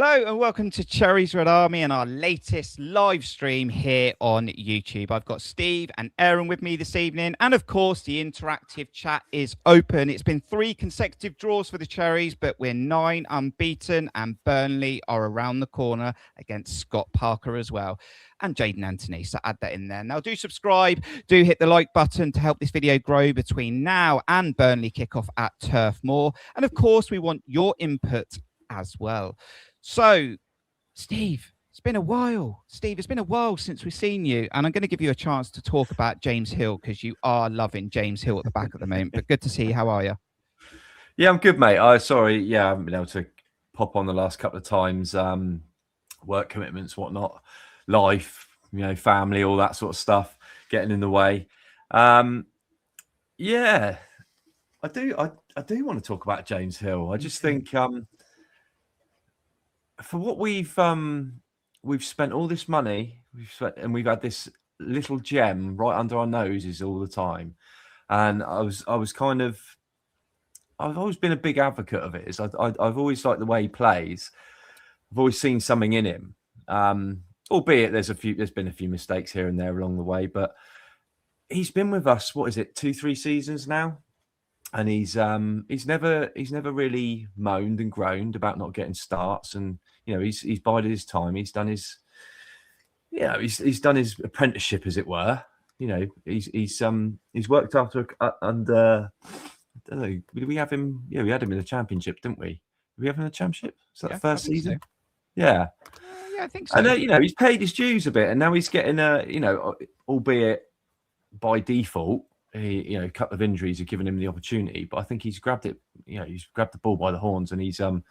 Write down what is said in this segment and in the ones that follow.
Hello and welcome to Cherries Red Army and our latest live stream here on YouTube. I've got Steve and Aaron with me this evening, and of course the interactive chat is open. It's been 3 consecutive draws for the Cherries, but we're 9 unbeaten, and Burnley are around the corner against Scott Parker as well, and Jaden Anthony, so add that in there. Now do subscribe, do hit the like button to help this video grow between now and Burnley kickoff at Turf Moor, and of course we want your input as well. So, Steve, it's been a while. Steve, it's been a while since we've seen you, and I'm going to give you a chance to talk about James Hill because you are loving James Hill at the back at the moment. But good to see you. How are you? Yeah, I'm good, mate. Sorry, I haven't been able to pop on the last couple of times. Work commitments, whatnot, life, family, all that sort of stuff getting in the way. Yeah, I do want to talk about James Hill. I just think for what we've spent all this money, we've had this little gem right under our noses all the time, and I've always been a big advocate of it. I've always liked the way he plays. I've always seen something in him, albeit there's been a few mistakes here and there along the way, but he's been with us. What is it, 2-3 seasons now? And he's never really moaned and groaned about not getting starts, and he's bided his time. He's done his apprenticeship, as it were. He's worked after under. I don't know. Did we have him? Yeah, we had him in the championship, didn't we? Did we have him in the championship? Was that the first season? So. Yeah. Yeah, I think so. And he's paid his dues a bit, and now he's getting albeit by default. A couple of injuries have given him the opportunity, but I think he's grabbed it. He's grabbed the ball by the horns and he's run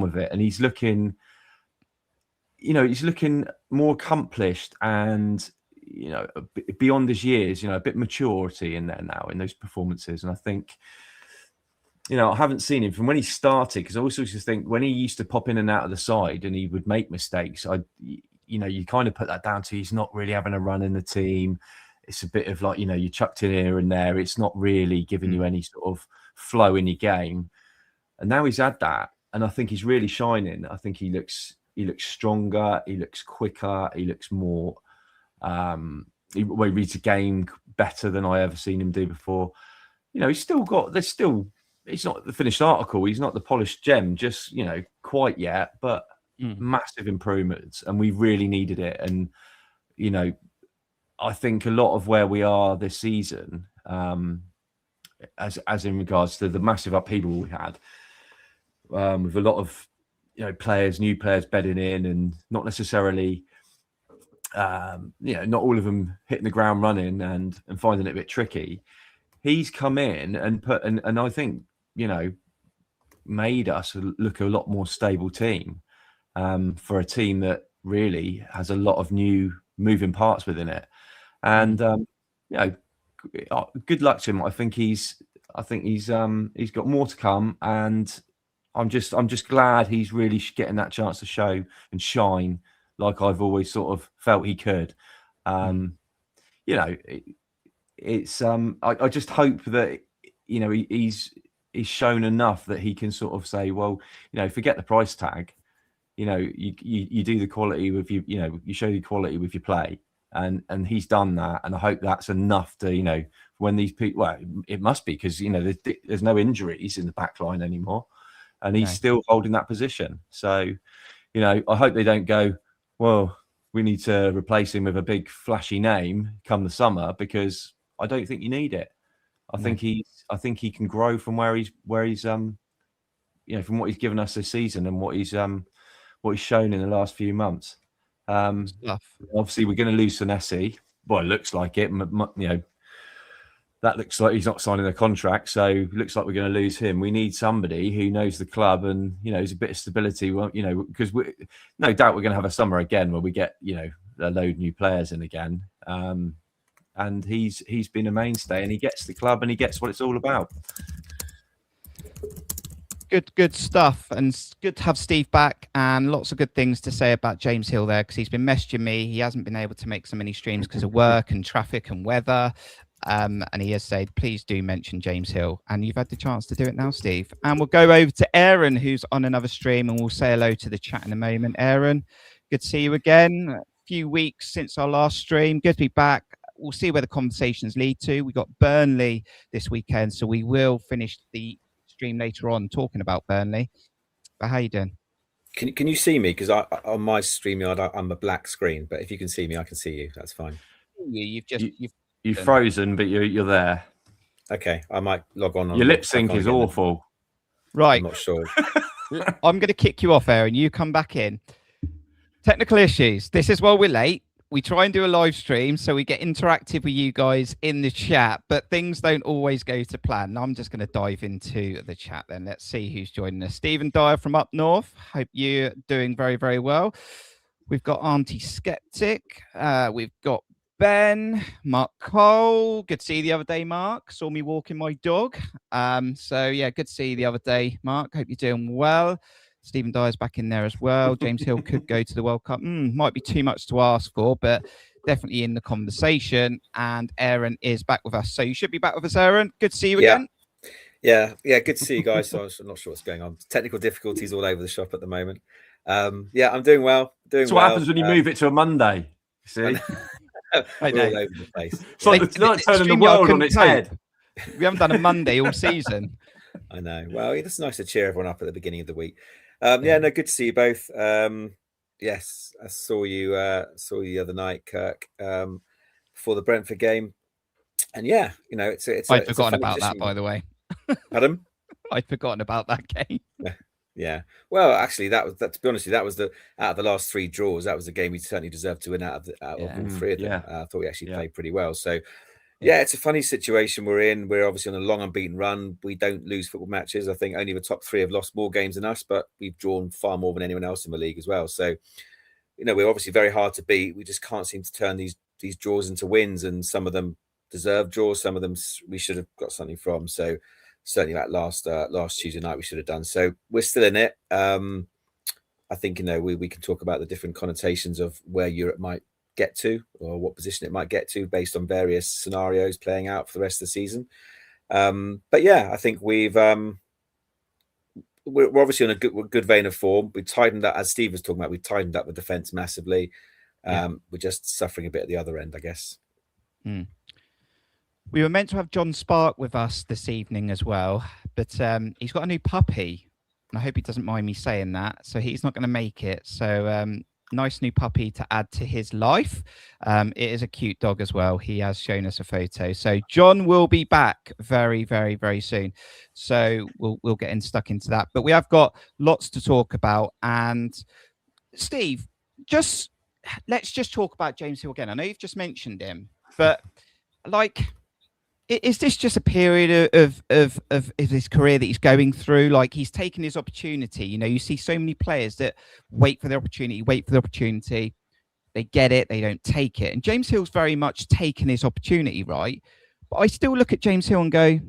with it, and he's looking more accomplished and beyond his years. A bit maturity in there now in those performances, and I think I haven't seen him from when he started, because I always used to think when he used to pop in and out of the side and he would make mistakes. You kind of put that down to he's not really having a run in the team. It's a bit of like, you chucked in here and there. It's not really giving you any sort of flow in your game. And now he's had that, and I think he's really shining. I think he looks stronger. He looks quicker. He looks more. He reads the game better than I ever seen him do before. He's still got. He's not the finished article. He's not the polished gem just quite yet, but massive improvements, and we really needed it. And I think a lot of where we are this season, as in regards to the massive upheaval we had, with a lot of new players bedding in, and not necessarily, not all of them hitting the ground running and finding it a bit tricky. He's come in and I think made us look a lot more stable team, for a team that really has a lot of new moving parts within it. And good luck to him. I think he's got more to come, and I'm just glad he's really getting that chance to show and shine like I've always sort of felt he could. It's I just hope that he's shown enough that he can sort of say, well, forget the price tag. You do the quality with you show the quality with your play. And he's done that, and I hope that's enough to when these people. Well, it must be, because there's no injuries in the back line anymore, and he's still holding that position. So, I hope they don't go, well, we need to replace him with a big flashy name come the summer, because I don't think you need it. I think he can grow from where he's from what he's given us this season and what he's shown in the last few months. Obviously we're going to lose Senesi. Well, it looks like it. That looks like he's not signing a contract, so it looks like we're going to lose him. We need somebody who knows the club and is a bit of stability. Because no doubt we're going to have a summer again where we get a load of new players in again. And he's been a mainstay, and he gets the club, and he gets what it's all about. Good stuff, and good to have Steve back, and lots of good things to say about James Hill there, because he's been messaging me. He hasn't been able to make so many streams because of work and traffic and weather. And he has said, please do mention James Hill. And you've had the chance to do it now, Steve. And we'll go over to Aaron, who's on another stream, and we'll say hello to the chat in a moment. Aaron, good to see you again. A few weeks since our last stream. Good to be back. We'll see where the conversations lead to. We got Burnley this weekend, so we will finish the stream later on talking about Burnley. But how you doing? Can you see me? Because on my StreamYard, I'm a black screen. But if you can see me, I can see you. That's fine. You've frozen, but you're there. Okay, I might log on. Your lip sync is awful. Right. I'm not sure. I'm going to kick you off, Aaron. You come back in. Technical issues. This is why we're late. We try and do a live stream so we get interactive with you guys in the chat, but things don't always go to plan. I'm just going to dive into the chat then. Let's see who's joining us. Stephen Dyer from up north. Hope you're doing very, very well. We've got Auntie Skeptic. We've got Ben, Mark Cole. Good to see you the other day, Mark. Saw me walking my dog. So yeah, good to see you the other day, Mark. Hope you're doing well. Stephen Dyer's back in there as well. James Hill could go to the World Cup. Might be too much to ask for, but definitely in the conversation. And Aaron is back with us. So you should be back with us, Aaron. Good to see you again. Yeah, good to see you guys. So I'm not sure what's going on. Technical difficulties all over the shop at the moment. Yeah, I'm doing well. That's what happens when you move it to a Monday. See? We're all over the place. It's like turning the world on its head. We haven't done a Monday all season. I know. Well, it's nice to cheer everyone up at the beginning of the week. Yeah, no, good to see you both. Yes, I saw you the other night, Kirk, before the Brentford game. And yeah, you know, I'd forgotten about that, by the way. Pardon? I'd forgotten about that game. Yeah. Well, actually, to be honest, that was out of the last three draws, that was the game we certainly deserved to win out of all three of them. I thought we actually played pretty well. So yeah, it's a funny situation we're in. We're obviously on a long unbeaten run. We don't lose football matches. I think only the top three have lost more games than us, but we've drawn far more than anyone else in the league as well. So, you know, we're obviously very hard to beat. We just can't seem to turn these draws into wins, and some of them deserve draws. Some of them we should have got something from. So certainly that last Tuesday night we should have done. So we're still in it. I think, you know, we can talk about the different connotations of where Europe might get to, or what position it might get to based on various scenarios playing out for the rest of the season. But yeah, I think we're obviously on a good vein of form. We tightened up, as Steve was talking about, we tightened up the defense massively. We're just suffering a bit at the other end, I guess. We were meant to have John Spark with us this evening as well, but he's got a new puppy, and I hope he doesn't mind me saying that. So he's not going to make it. So nice new puppy to add to his life. It is a cute dog as well. He has shown us a photo. So John will be back very, very, very soon. So we'll get stuck into that. But we have got lots to talk about. And Steve, let's just talk about James Hill again. I know you've just mentioned him, but like, is this just a period of his career that he's going through? Like, he's taken his opportunity. You know, you see so many players that wait for the opportunity. They get it. They don't take it. And James Hill's very much taken his opportunity, right? But I still look at James Hill and go,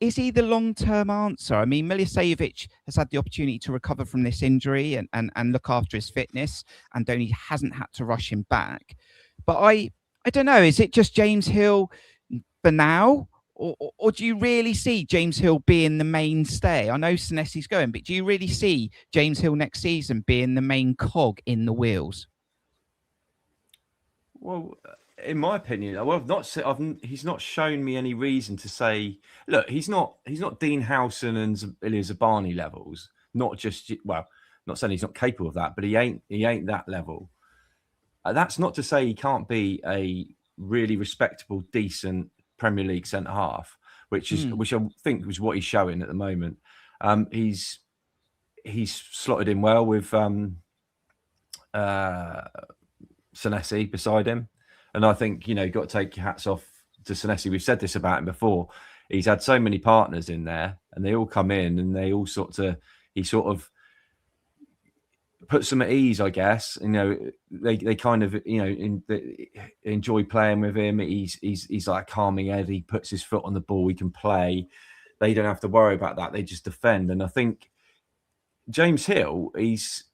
is he the long-term answer? I mean, Milicevic has had the opportunity to recover from this injury and look after his fitness, and Donny hasn't had to rush him back. But I don't know. Is it just James Hill for now, or do you really see James Hill being the mainstay? I know Senesi's going, but do you really see James Hill next season being the main cog in the wheels? Well, in my opinion, he's not shown me any reason to say, look, he's not Dean Howson and Ilya Zabani levels. Not saying he's not capable of that, but he ain't that level. That's not to say he can't be a really respectable, decent Premier League centre half, which I think was what he's showing at the moment. He's slotted in well with Senesi beside him, and I think, you know, you've got to take your hats off to Senesi. We've said this about him before. He's had so many partners in there, and they all come in, and they all he sort of puts them at ease, I guess. You know, they kind of, you know, enjoy playing with him. He's like a calming head. He puts his foot on the ball. He can play. They don't have to worry about that. They just defend. And I think James Hill, he's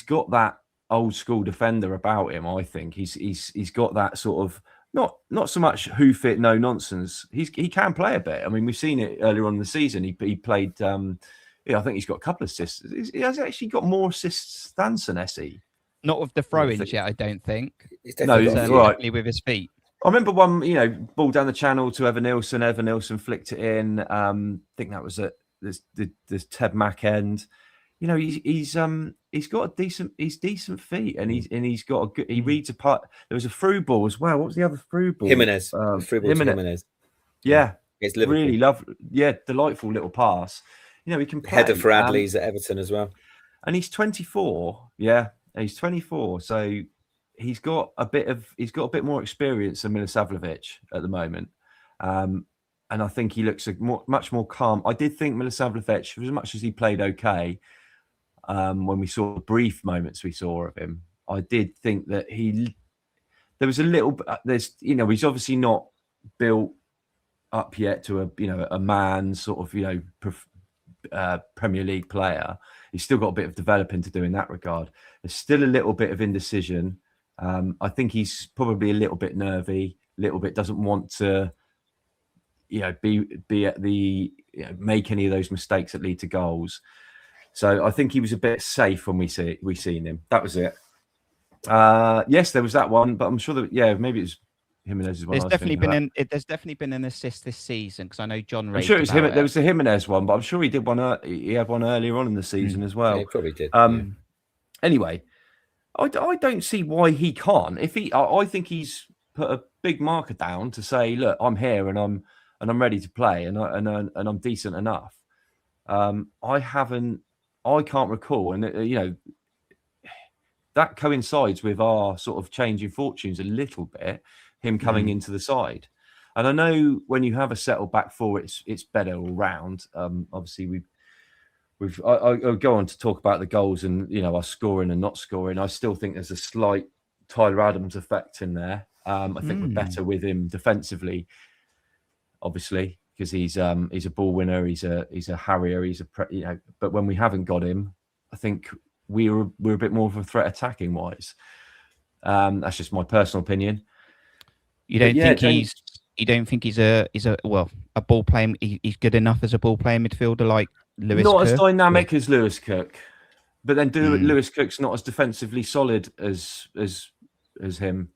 got that old school defender about him. I think he's got that sort of not so much who fit, no nonsense. He can play a bit. I mean, we've seen it earlier on in the season. He played. I think he's got a couple of assists. He has actually got more assists than Senesi. Not with the throw-ins yet, I don't think. Definitely with his feet. I remember one, ball down the channel to Evan Nilsson. Evan Nilsson flicked it in. I think that was at this Ted Mack end. He's got decent feet, and he's got a good. He reads a part. There was a through ball as well. What was the other through ball? Jimenez. Through ball to Jimenez. Yeah, it's Liverpool. Really lovely. Yeah, delightful little pass. He can play. Header for Adley's at Everton as well. And he's 24. Yeah, he's 24. So he's got a bit more experience than Milosavljevic at the moment. And I think he looks much more calm. I did think Milosavljevic, as much as he played okay, when we saw brief moments we saw of him, I did think that there was a little. He's obviously not built up yet to a man sort of Premier League player. He's still got a bit of developing to do in that regard. There's still a little bit of indecision. I think he's probably a little bit nervy, doesn't want to, be at the make any of those mistakes that lead to goals. So I think he was a bit safe when we seen him. That was it. Yes, there was that one, but I'm sure that maybe it was Jimenez's one. There's definitely been an assist this season, because I know John. I'm sure it was him. There was the Jimenez one, but I'm sure he did one. He had one earlier on in the season as well. Yeah, he probably did. Anyway, I don't see why he can't. I think he's put a big marker down to say, look, I'm here and I'm ready to play and I'm decent enough. I can't recall, and that coincides with our sort of change in fortunes a little bit. Him coming into the side, and I know when you have a settled back four, it's better all round. Obviously, I'll go on to talk about the goals and our scoring and not scoring. I still think there's a slight Tyler Adams effect in there. I think we're better with him defensively, obviously, because he's a ball winner, he's a harrier, but when we haven't got him, I think we're a bit more of a threat attacking wise. That's just my personal opinion. You don't think he's a ball playing? He's good enough as a ball playing midfielder like Lewis. Not as dynamic as Lewis Cook, but then Lewis Cook's not as defensively solid as him.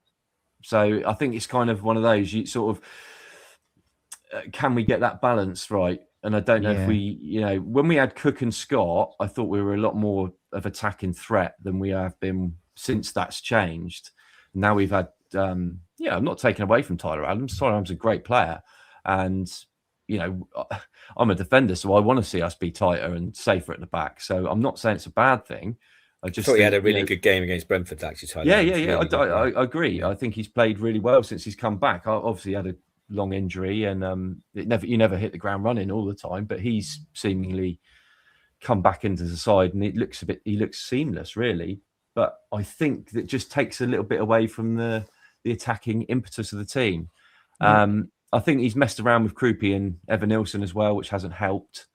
So I think it's kind of one of those. You sort of can we get that balance right? And I don't know if we, when we had Cook and Scott, I thought we were a lot more of attacking threat than we have been since that's changed. Now we've had. I'm not taking away from Tyler Adams. Tyler Adams is a great player, and I'm a defender, so I want to see us be tighter and safer at the back. So I'm not saying it's a bad thing. I just thought he had a really good game against Brentford, actually. Tyler Adams. I agree. I think he's played really well since he's come back. Obviously, he had a long injury, and you never hit the ground running all the time. But he's seemingly come back into the side, and he looks seamless, really. But I think that just takes a little bit away from the attacking impetus of the team. I think he's messed around with Krupi and Evan Nilsson as well, which hasn't helped.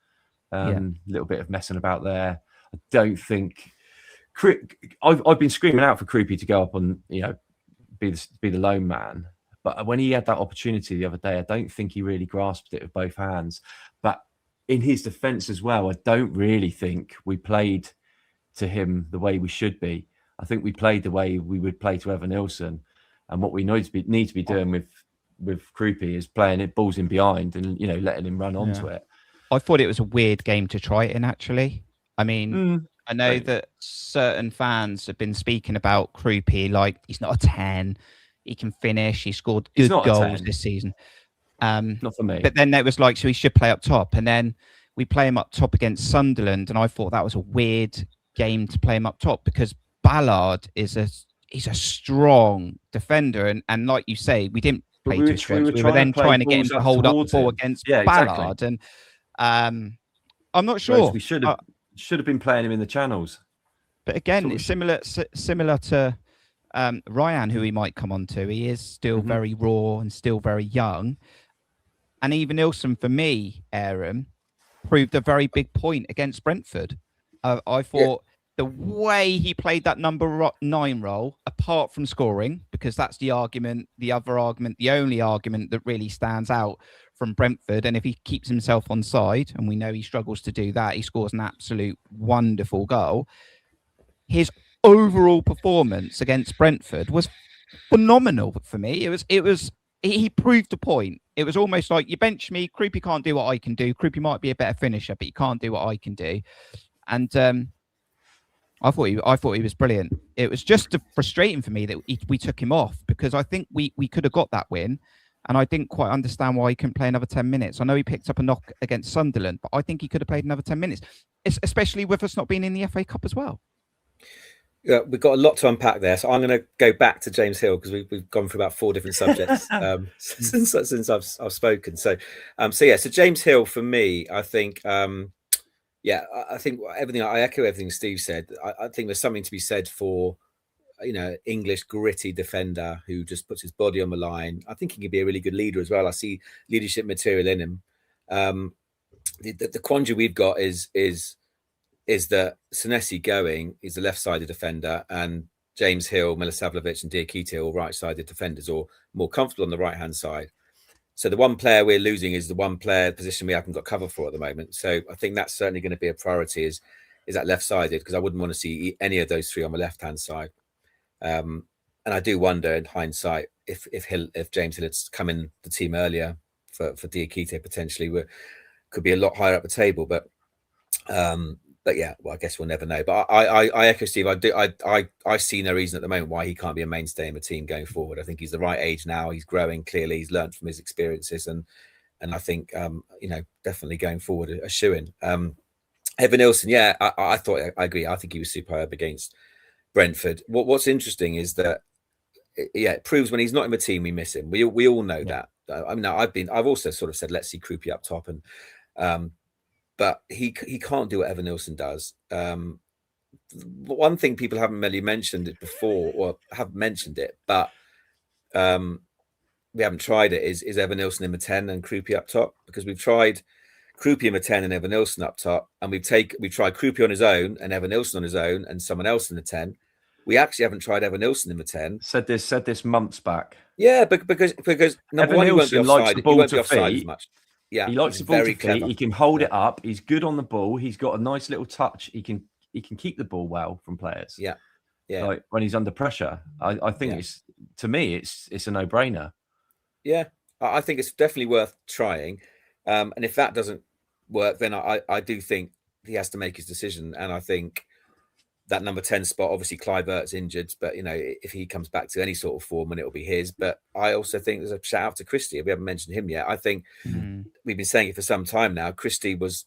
A little bit of messing about there. I don't think I've been screaming out for Krupi to go up on, be the lone man. But when he had that opportunity the other day, I don't think he really grasped it with both hands. But in his defence as well, I don't really think we played to him the way we should be. I think we played the way we would play to Evan Nilsson. And what we need to be doing with Krupi is playing it balls in behind and letting him run onto it. I thought it was a weird game to try it in, actually. I mean, I know that certain fans have been speaking about Krupi like he's not a 10, he can finish, he scored good goals this season. Not for me. But then it was like, so he should play up top, and then we play him up top against Sunderland, and I thought that was a weird game to play him up top because Ballard he's a strong defender, and like you say, we didn't play to his strengths. We were then trying to get him to hold up the ball against Ballard, and I'm not sure. We should have been playing him in the channels. But again, it's similar to Ryan, who he might come on to. He is still very raw and still very young, and even Nilsson, for me, Aaron, proved a very big point against Brentford. I thought. the way he played that number 9 role, apart from scoring, because that's the argument, the only argument that really stands out from Brentford. And if he keeps himself on side, and we know he struggles to do that, he scores an absolute wonderful goal. His overall performance against Brentford was phenomenal for me. He proved a point. It was almost like, you bench me, Kroupy can't do what I can do. Kroupy might be a better finisher, but he can't do what I can do. And I thought he was brilliant. It was just frustrating for me that we took him off, because I think we could have got that win, and I didn't quite understand why he couldn't play another 10 minutes. I know he picked up a knock against Sunderland, but I think he could have played another 10 minutes, especially with us not being in the FA Cup as well. Yeah, we've got a lot to unpack there, so I'm going to go back to James Hill, because we've gone through about 4 different subjects since I've spoken. So James Hill for me, I think. I think I echo everything Steve said. I think there's something to be said for, English gritty defender who just puts his body on the line. I think he could be a really good leader as well. I see leadership material in him. The quandary we've got is that Senesi going is the left-sided defender, and James Hill, Milosavljevic and Diakite are all right-sided defenders, or more comfortable on the right-hand side. So the one player we're losing is the one player position we haven't got cover for at the moment. So I think that's certainly going to be a priority, is that left-sided, because I wouldn't want to see any of those 3 on the left-hand side. And I do wonder in hindsight if James Hill had come in the team earlier for Diakite, potentially could be a lot higher up the table. But yeah, well, I guess we'll never know. But I echo Steve. I see no reason at the moment why he can't be a mainstay in the team going forward. I think he's the right age now. He's growing clearly. He's learned from his experiences, and I think definitely going forward a shoo-in. Evan Nilsson, yeah, I agree. I think he was superb against Brentford. What's interesting is that it proves when he's not in the team we miss him. We all know that. I mean, I've also sort of said let's see Kroupy up top, and but he can't do what Evan Nilsson does. One thing people haven't really mentioned it before, or have mentioned it, but we haven't tried it, is Evan Nilsson in the 10 and Kroupy up top, because we've tried Kroupy in the 10 and Evan Nilsson up top, and we've tried Kroupy on his own and Evan Nilsson on his own and someone else in the 10. We actually haven't tried Evan Nilsson in the 10. Said this months back. Yeah, because number Evan one, Nilsson likes the ball to feet. As much. Yeah, he likes the ball to feet. He can hold it up. He's good on the ball. He's got a nice little touch. He can keep the ball well from players. Yeah. Like when he's under pressure, I think it's a no-brainer. Yeah, I think it's definitely worth trying. And if that doesn't work, then I do think he has to make his decision. And I think that number 10 spot, obviously Kluivert's injured, but if he comes back to any sort of form, and it'll be his. But I also think there's a shout out to Christie. We haven't mentioned him yet. I think we've been saying it for some time now. Christie was,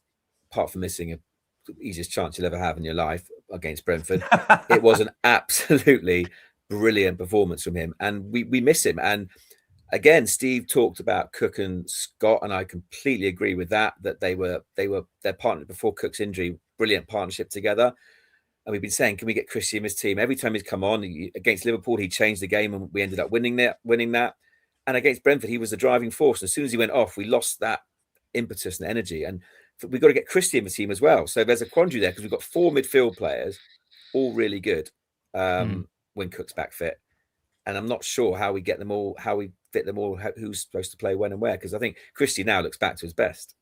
apart from missing the easiest chance you'll ever have in your life against Brentford, it was an absolutely brilliant performance from him, and we miss him. And again, Steve talked about Cook and Scott, and I completely agree with that. That they were their partner before Cook's injury, brilliant partnership together. And we've been saying, can we get Christie in his team? Every time he's come on against Liverpool, he changed the game, and we ended up winning that. And against Brentford, he was the driving force. And as soon as he went off, we lost that impetus and energy. And we've got to get Christie in the team as well. So there's a quandary there, because we've got 4 midfield players, all really good when Cook's back fit. And I'm not sure how we get them all, how we fit them all, who's supposed to play when and where. Because I think Christie now looks back to his best.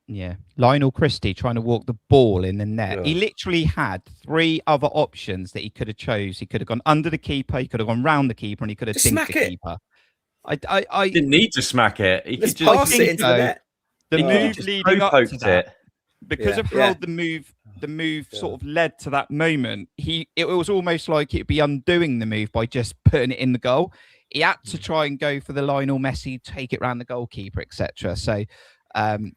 Yeah, Lionel Christie trying to walk the ball in the net. Yeah. He literally had 3 other options that he could have chose. He could have gone under the keeper, he could have gone round the keeper, and he could have dinked the keeper. I didn't need to smack it. He could just pass it into the net. The move leading up to that, because of how the move sort of led to that moment, it was almost like it'd be undoing the move by just putting it in the goal. He had to try and go for the Lionel Messi, take it round the goalkeeper, etc. So. And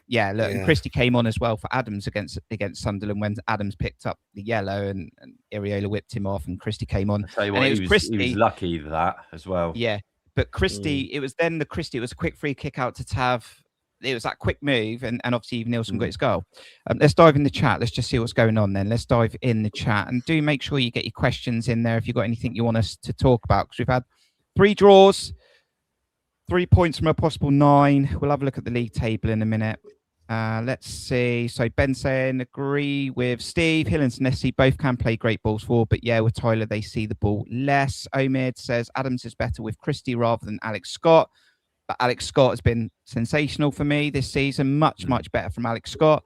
Christie came on as well for Adams against Sunderland when Adams picked up the yellow and Iriola whipped him off, and Christie came on. I'll tell you what, he was lucky with that as well. Yeah, but Christie, it was a quick free kick out to Tav. It was that quick move, and obviously Nilsson got his goal. Let's dive in the chat. Let's just see what's going on then. Let's dive in the chat, and do make sure you get your questions in there if you've got anything you want us to talk about, because we've had 3 draws. 3 points from a possible 9. We'll have a look at the league table in a minute. Let's see. So Ben saying, agree with Steve. Hill and Senesi both can play great balls forward, but yeah, with Tyler, they see the ball less. Omid says Adams is better with Christie rather than Alex Scott. But Alex Scott has been sensational for me this season. Much better from Alex Scott.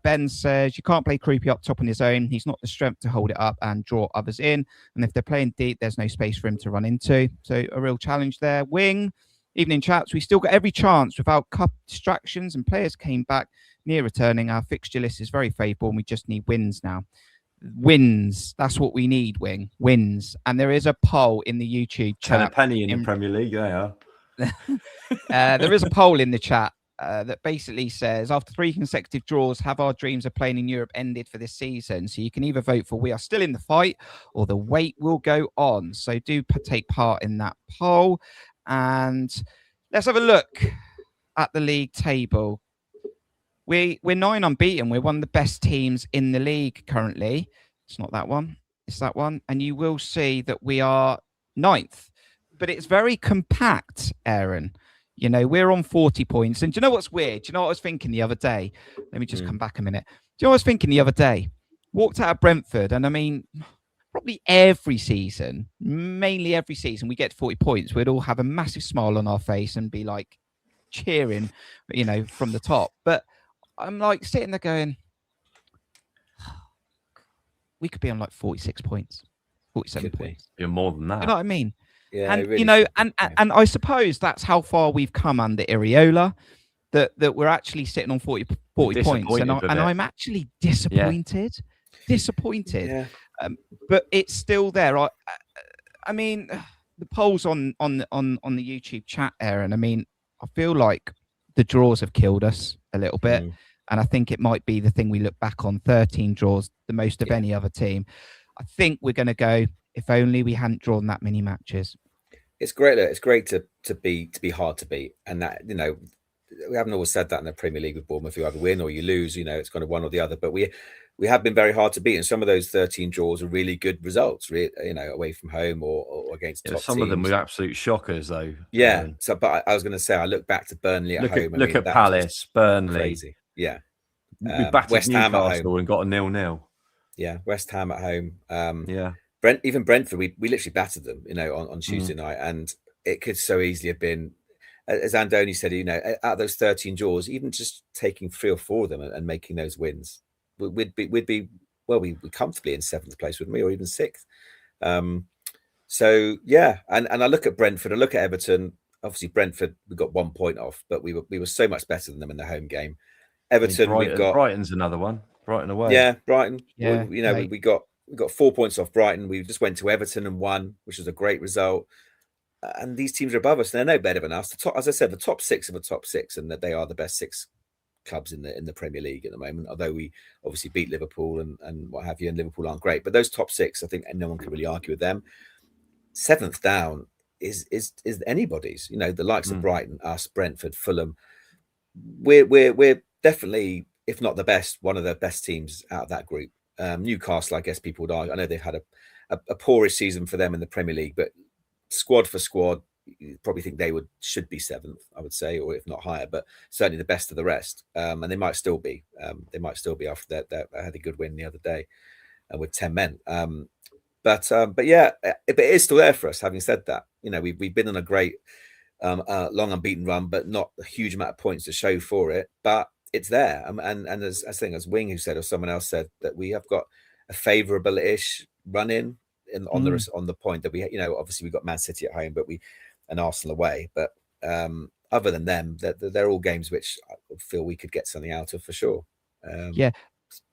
Ben says you can't play Creepy up top on his own. He's not the strength to hold it up and draw others in. And if they're playing deep, there's no space for him to run into. So a real challenge there. Wing. Evening chaps, we still got every chance without cup distractions and players came back near returning. Our fixture list is very favourable and we just need wins now. Wins. That's what we need, Wing. Wins. And there is a poll in the YouTube chat. 10 a penny in the Premier League, they are. There is a poll in the chat that basically says, after 3 consecutive draws, have our dreams of playing in Europe ended for this season? So you can either vote for we are still in the fight or the wait will go on. So do take part in that poll. And let's have a look at the league table. We're 9 unbeaten. We're one of the best teams in the league currently. It's not that one. It's that one. And you will see that we are 9th. But it's very compact, Aaron. You know, we're on 40 points. And do you know what's weird? Do you know what I was thinking the other day? Let me just come back a minute. Do you know what I was thinking the other day? Walked out of Brentford, and I mean, probably every season, mainly every season, we get 40 points. We'd all have a massive smile on our face and be like cheering, you know, from the top. But I'm like sitting there going, we could be on like 46 points, 47 points. You're more than that. You know what I mean? Yeah, and really you know, and I suppose that's how far we've come under Iriola, that we're actually sitting on 40 points, and I'm actually disappointed. Disappointed. Yeah. But it's still there. I mean, the polls on the YouTube chat, Aaron. I mean, I feel like the draws have killed us a little bit, and I think it might be the thing we look back on: 13 draws, the most of any other team. I think we're going to go. If only we hadn't drawn that many matches. It's great. It's great to be hard to beat, and that, you know, we haven't always said that in the Premier League with Bournemouth. You either win or you lose. You know, it's kind of one or the other. But we have been very hard to beat, and some of those 13 draws are really good results. You know, away from home or against top some teams. of them were absolute shockers, though. Yeah. So, but I was going to say, I look back to Burnley at home. Look at Palace, Burnley, crazy. Yeah. We battered West Ham at Newcastle home and got a 0-0. Yeah, West Ham at home. Yeah. Even Brentford, we literally battered them, you know, on Tuesday night, and it could so easily have been, as Andoni said, you know, out of those 13 draws, even just taking 3 or 4 of them and making those wins, we'd be comfortably in 7th place, wouldn't we, or even 6th? So yeah, and I look at Brentford, I look at Everton. Obviously, Brentford, we got 1 point off, but we were so much better than them in the home game. Everton, we've got Brighton's another one. Brighton away. Yeah, Brighton. Yeah, you know, we got 4 points off Brighton. We just went to Everton and won, which was a great result. And these teams are above us. They're no better than us. As I said, the top 6 of the top 6, and that they are the best 6 clubs in the Premier League at the moment. Although we obviously beat Liverpool and what have you, and Liverpool aren't great, but those top 6, I think, and no one can really argue with them. 7th down is anybody's. You know, the likes of Brighton, us, Brentford, Fulham. We're definitely, if not the best, one of the best teams out of that group. Newcastle, I guess people would argue. I know they've had a poorish season for them in the Premier League, but squad for squad, you probably think they should be 7th, I would say, or if not higher, but certainly the best of the rest. And they might still be. They might still be after that. I had a good win the other day with 10 men. But yeah, but it is still there for us. Having said that, you know, we've been on a great long unbeaten run, but not a huge amount of points to show for it. But it's there, and as I think as Wing who said, or someone else said, that we have got a favourable-ish run in on the point that we, you know, obviously we've got Man City at home, but and Arsenal away. But other than them, they're all games which I feel we could get something out of for sure. Yeah.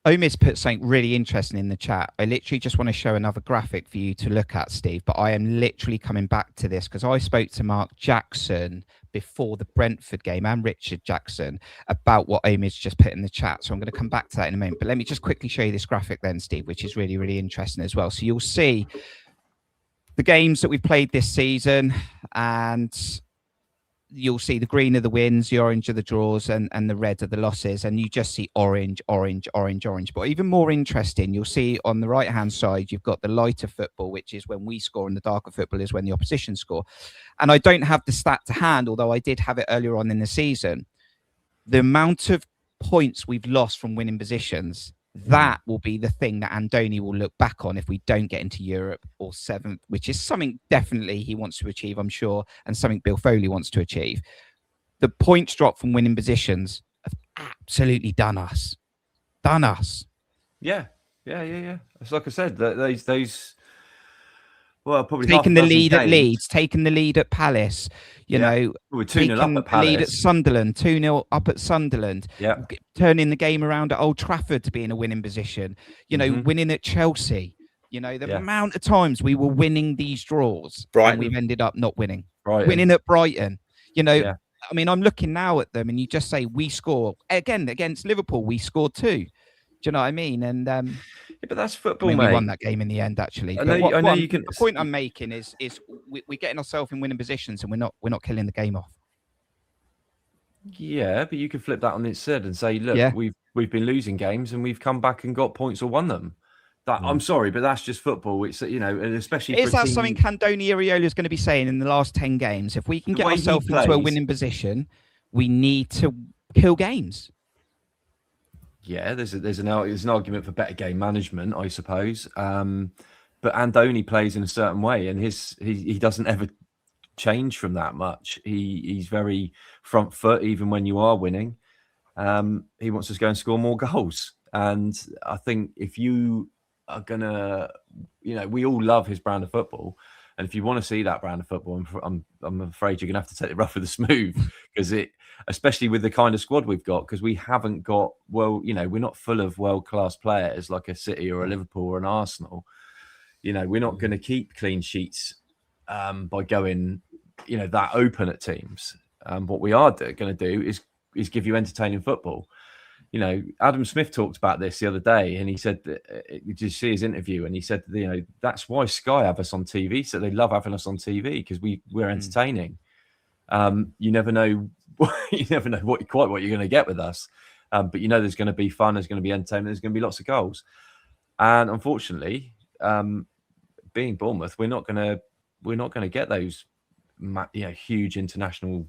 Omis put something really interesting in the chat. I literally just want to show another graphic for you to look at, Steve, but I am literally coming back to this because I spoke to Mark Jackson before the Brentford game and Richard Jackson about what Omis just put in the chat. So I'm going to come back to that in a moment. But let me just quickly show you this graphic then, Steve, which is really, really interesting as well. So you'll see the games that we've played this season, and you'll see the green are the wins, the orange are the draws, and the red are the losses. And you just see orange, orange, orange, orange. But even more interesting, you'll see on the right-hand side, you've got the lighter football, which is when we score, and the darker football is when the opposition score. And I don't have the stat to hand, although I did have it earlier on in the season. The amount of points we've lost from winning positions, that will be the thing that Andoni will look back on if we don't get into Europe or 7th, which is something definitely he wants to achieve, I'm sure, and something Bill Foley wants to achieve. The points drop from winning positions have absolutely done us. Yeah. It's like I said, those. Well, probably taking the lead at Leeds, taking the lead at Palace, you know, we're 2-0 up at Palace. Lead at Sunderland, 2-0 up at Sunderland, turning the game around at Old Trafford to be in a winning position, you know, winning at Chelsea, you know, the amount of times we were winning these draws and we've ended up not winning. Winning at Brighton, you know, I mean, I'm looking now at them and you just say we score again against Liverpool, we scored 2. Do you know what I mean? And but that's football, mate. mate. We won that game in the end, actually. I know you can. The point I'm making is we're getting ourselves in winning positions, and we're not killing the game off. Yeah, but you could flip that on its head and say, look, we've been losing games, and we've come back and got points or won them. I'm sorry, but that's just football. It's, you know, and especially is that something Andoni Iraola is going to be saying in the last 10 games? If we can get ourselves into a winning position, we need to kill games. Yeah, there's an argument for better game management, I suppose. But Andoni plays in a certain way, and he doesn't ever change from that much. He's very front foot, even when you are winning. He wants us to go and score more goals. And I think if you are gonna, you know, we all love his brand of football. And if you want to see that brand of football, I'm afraid you're going to have to take the rough with the smooth, because especially with the kind of squad we've got, because we haven't got, well, you know, we're not full of world-class players like a City or a Liverpool or an Arsenal. You know, we're not going to keep clean sheets by going, you know, that open at teams. What we are going to do is give you entertaining football. You know, Adam Smith talked about this the other day, and he said, did you see his interview? And he said, you know, that's why Sky have us on TV. So they love having us on TV, because we're entertaining. You never know, quite what you're going to get with us. But you know, there's going to be fun, there's going to be entertainment, there's going to be lots of goals. And unfortunately, being Bournemouth, we're not going to get those, you know, huge international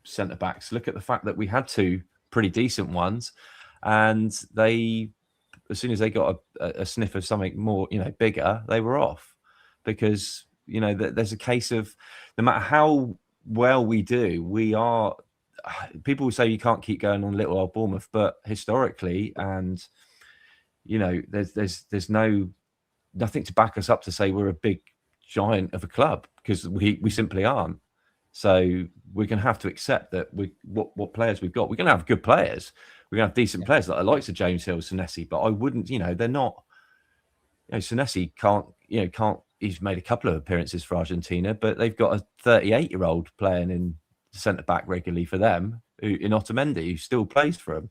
centre backs. Look at the fact that we had 2 pretty decent ones. And they, as soon as they got a sniff of something more, you know, bigger, they were off. Because, you know, there's a case of, no matter how well we do, we are, people will say you can't keep going on little old Bournemouth, but historically, and, you know, there's nothing to back us up to say we're a big giant of a club, because we simply aren't. So we're going to have to accept that what players we've got. We're going to have good players. We're going to have decent players like the likes of James Hill, Senesi. But I wouldn't, you know, they're not. You know, Senesi can't. He's made a couple of appearances for Argentina, but they've got a 38-year-old playing in centre back regularly for them, in Otamendi, who still plays for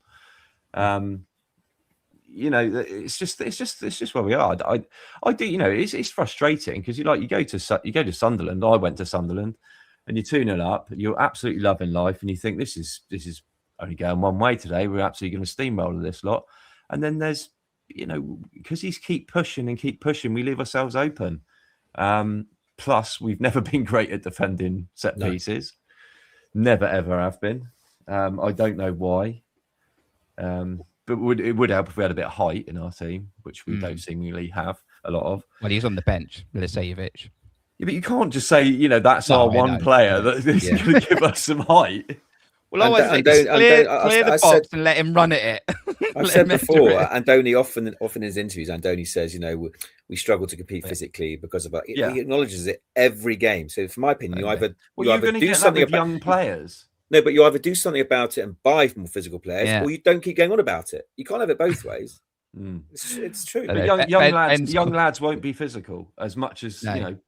them. You know, it's just where we are. I do. You know, it's frustrating, because you go to Sunderland. I went to Sunderland. And you're 2-0 up, you're absolutely loving life, and you think this is only going one way today. We're absolutely going to steamroller this lot. And then there's, you know, because he's keep pushing, we leave ourselves open. Plus, we've never been great at defending set pieces. Never, ever have been. I don't know why. But it would help if we had a bit of height in our team, which we don't seemingly have a lot of. Well, he's on the bench, Milicevic. Yeah, but you can't just say, you know, that's our one player that's going to give us some height. Well, I always clear the box and let him run at it. I've said before, Andoni often in his interviews, Andoni says, you know, we struggle to compete physically because of that. He acknowledges it every game. So, from my opinion, you either do something about young players. No, but you either do something about it and buy more physical players, or you don't keep going on about it. You can't have it both ways. It's true. But young lads won't be physical as much as you know.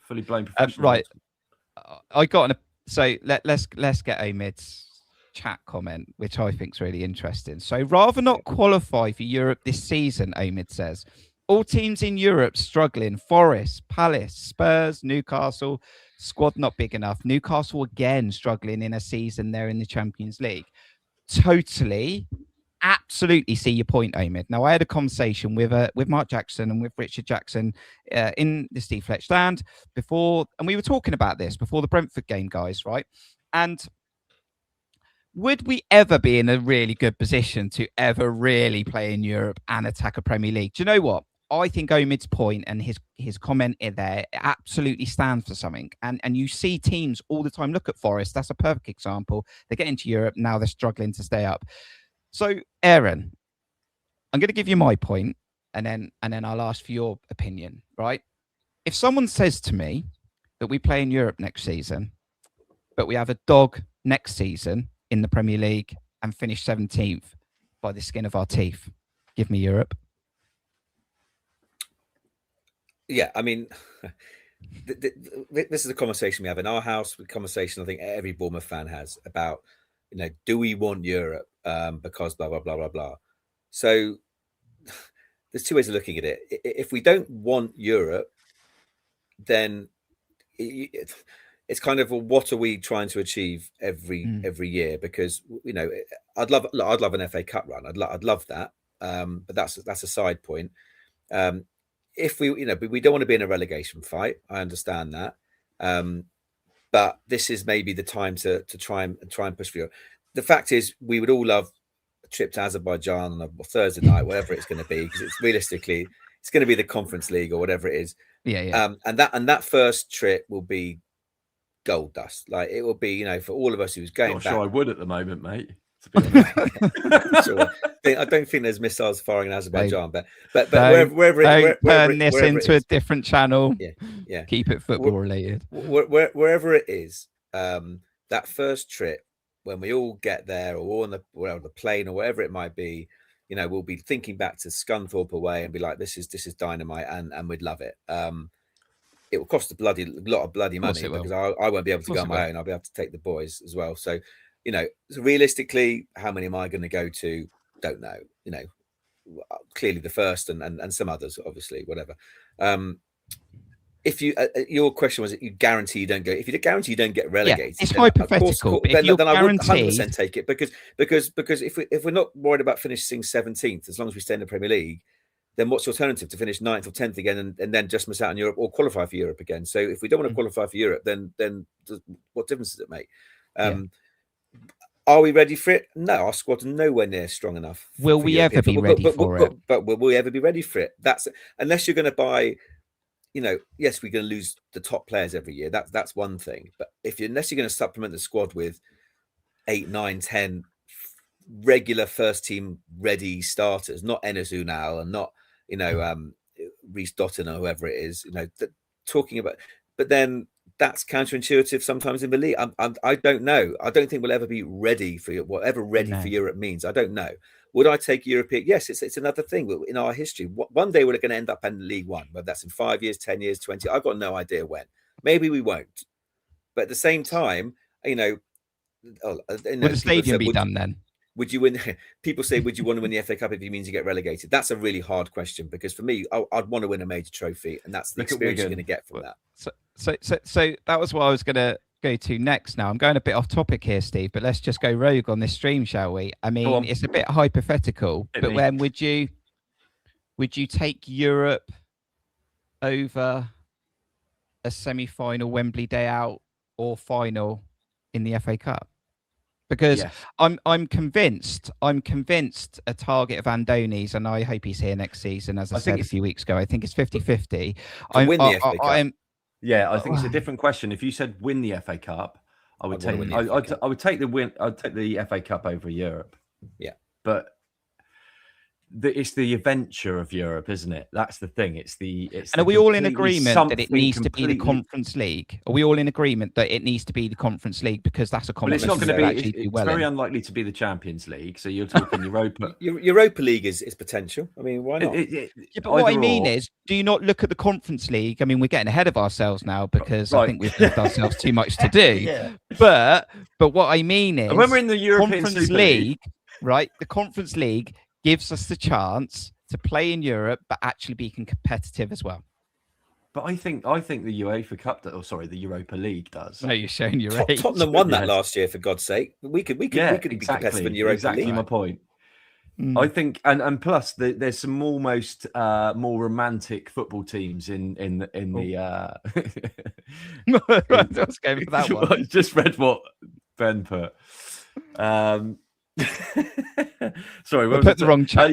Fully blown professional. Right. I got so let's get Omid's chat comment, which I think is really interesting. So rather not qualify for Europe this season, Omid says, all teams in Europe struggling. Forest, Palace, Spurs, Newcastle, squad not big enough. Newcastle again struggling in a season they're in the Champions League. Totally. Absolutely see your point, Omid. Now, I had a conversation with Mark Jackson and with Richard Jackson in the Steve Fletch stand before, and we were talking about this before the Brentford game, guys, right? And would we ever be in a really good position to ever really play in Europe and attack a Premier League? Do you know what? I think Omid's point and his comment in there absolutely stands for something. And you see teams all the time. Look at Forest. That's a perfect example. They get into Europe. Now they're struggling to stay up. So, Aaron, I'm going to give you my point, and then I'll ask for your opinion, right? If someone says to me that we play in Europe next season, but we have a dog next season in the Premier League and finish 17th by the skin of our teeth, give me Europe. Yeah, I mean, this is a conversation we have in our house, a conversation I think every Bournemouth fan has about, do we want Europe because blah, blah, blah, blah, blah. So there's two ways of looking at it. If we don't want Europe, then it's kind of, well, what are we trying to achieve every year? Because I'd love an FA Cup run. I'd love that, but that's a side point. If we don't want to be in a relegation fight, I understand that, but this is maybe the time to try and push for Europe. The fact is, we would all love a trip to Azerbaijan on a Thursday night, whatever it's going to be, because it's realistically it's going to be the Conference League or whatever it is. Yeah. And that first trip will be gold dust. Like, it will be, for all of us who's going Not back. sure I would at the moment, mate. Sure. I don't think there's missiles firing in Azerbaijan, but wherever turn this into a different channel. Yeah. Keep it football related. Wherever it is, that first trip, when we all get there, or on the plane or whatever it might be, we'll be thinking back to Scunthorpe away and be like, this is dynamite, and we'd love it. It will cost a lot of bloody money, because I won't be able to go on my own. I'll be able to take the boys as well. So, so realistically, how many am I going to go to? Don't know. Clearly the first and some others, obviously, whatever. If you your question was, you guarantee you don't go. If you guarantee you don't get relegated, it's hypothetical. Then I would 100% take it, because if we're not worried about finishing 17th, as long as we stay in the Premier League, then what's the alternative? To finish 9th or 10th again and then just miss out on Europe, or qualify for Europe again? So if we don't want to qualify for Europe, then what difference does it make? Are we ready for it? No, our squad's nowhere near strong enough. Will we ever be ready for it? But will we ever be ready for it? That's unless you're going to buy, yes, we're going to lose the top players every year. That's one thing. But unless you're going to supplement the squad with 8, 9, 10 regular first team ready starters, not Enes Ünal and not Reece Dotton or whoever it is, talking about, but then that's counterintuitive sometimes in the league. I don't know. I don't think we'll ever be ready for whatever for Europe means. I don't know. Would I take European? Yes, it's another thing in our history. One day we're going to end up in League One, whether that's in 5 years, 10 years, 20. I've got no idea when. Maybe we won't. But at the same time, would the stadium be done then? Would you win? People say, would you want to win the FA Cup if it means you get relegated? That's a really hard question, because for me, I'd want to win a major trophy, and that's the experience you're going to get from that. So that was what I was going to go to next. Now I'm going a bit off topic here, Steve, but let's just go rogue on this stream, shall we? I mean, it's a bit hypothetical, but when would you take Europe over a semi-final Wembley day out or final in the FA Cup? Because I'm convinced a target of Andoni's, and I hope he's here next season, as I said a few weeks ago. I think it's 50-50. I think it's a different question. If you said win the FA Cup, I would take the win. I'd take the FA Cup over Europe. Yeah, but it's the adventure of Europe, isn't it? That's the thing. And are we all in agreement that it needs to be the Conference League? Are we all in agreement that it needs to be the Conference League, because that's a conference? Well, it's not going to be. It's very unlikely to be the Champions League. So you're talking Europa. Europa League is potential. I mean, why not? But what I mean is, do you not look at the Conference League? I mean, we're getting ahead of ourselves now, because I think we've given ourselves too much to do. But what I mean is, when we're in the European Conference League, right? The Conference League gives us the chance to play in Europe, but actually be competitive as well. But I think the UEFA Cup, the Europa League does. No, you're showing your age. Tottenham won that last year, for God's sake. We could be competitive in Europa League. My point. I think, and plus, there's some almost more romantic football teams in the. I was going for that one. I just read what Ben put. Sorry, I put the wrong chat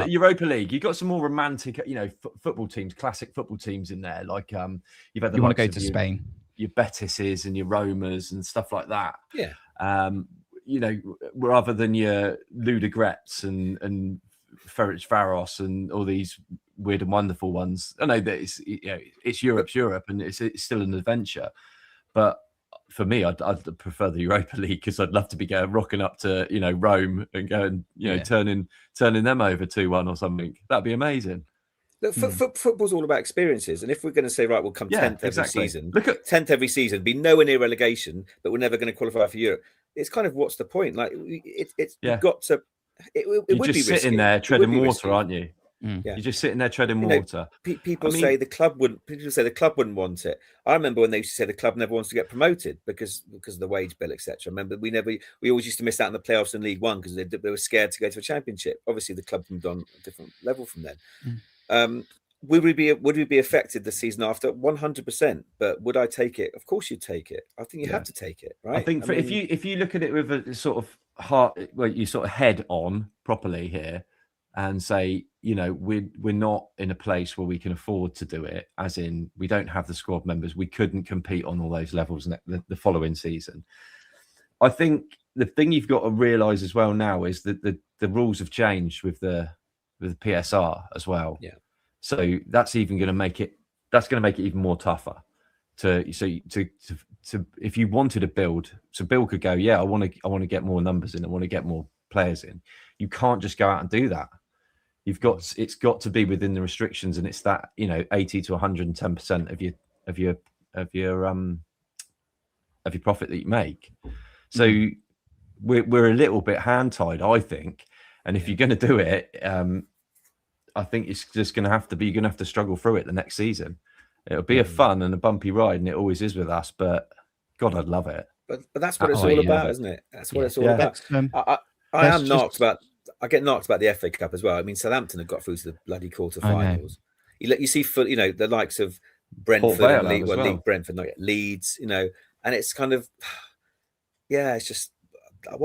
Europa League. You got some more romantic, football teams, classic football teams in there. Like you've had the you want to likes go to Spain, your Betises and your Romas and stuff like that. Yeah. Rather than your Ludogorets and Ferencvaros and all these weird and wonderful ones. I know that it's Europe's Europe and it's still an adventure, but for me, I'd prefer the Europa League because I'd love to be rocking up to Rome and going turning them over 2-1 or something. That'd be amazing. Look, football's all about experiences, and if we're going to say, right, we'll come 10th every season, look at 10th every season, be nowhere near relegation, but we're never going to qualify for Europe. It's kind of what's the point? Like you've got to. It You're would just be sitting there treading water, aren't you? Yeah. You're just sitting there treading water. People say the club wouldn't. People say the club wouldn't want it. I remember when they used to say the club never wants to get promoted because of the wage bill, etc. I remember we always used to miss out on the playoffs in League One because they were scared to go to a championship. Obviously, the club moved on a different level from then. Would we be affected the season after? 100%. But would I take it? Of course, you'd take it. I think you have to take it, right? I think if you look at it with a sort of heart, well, you sort of head on properly here, and say, we're not in a place where we can afford to do it. As in, we don't have the squad members. We couldn't compete on all those levels the following season. I think the thing you've got to realise as well now is that the rules have changed with the PSR as well. Yeah. So that's even going to make it. That's going to make it even more tougher. To if you wanted to build, so Bill could go, I want to get more numbers in. I want to get more players in. You can't just go out and do that. It's got to be within the restrictions, and it's that 80 to 110% of your profit that you make. So we're a little bit hand tied, I think. And if you're going to do it, I think it's just going to have to be. You're going to have to struggle through it the next season. It'll be a fun and a bumpy ride, and it always is with us. But God, I'd love it. But that's what it's all about, isn't it? That's what it's all about. I get knocked about the FA Cup as well. I mean, Southampton have got through to the bloody quarterfinals. You see, the likes of Brentford and League Brentford, Leeds, and it's kind of, it's just. I'd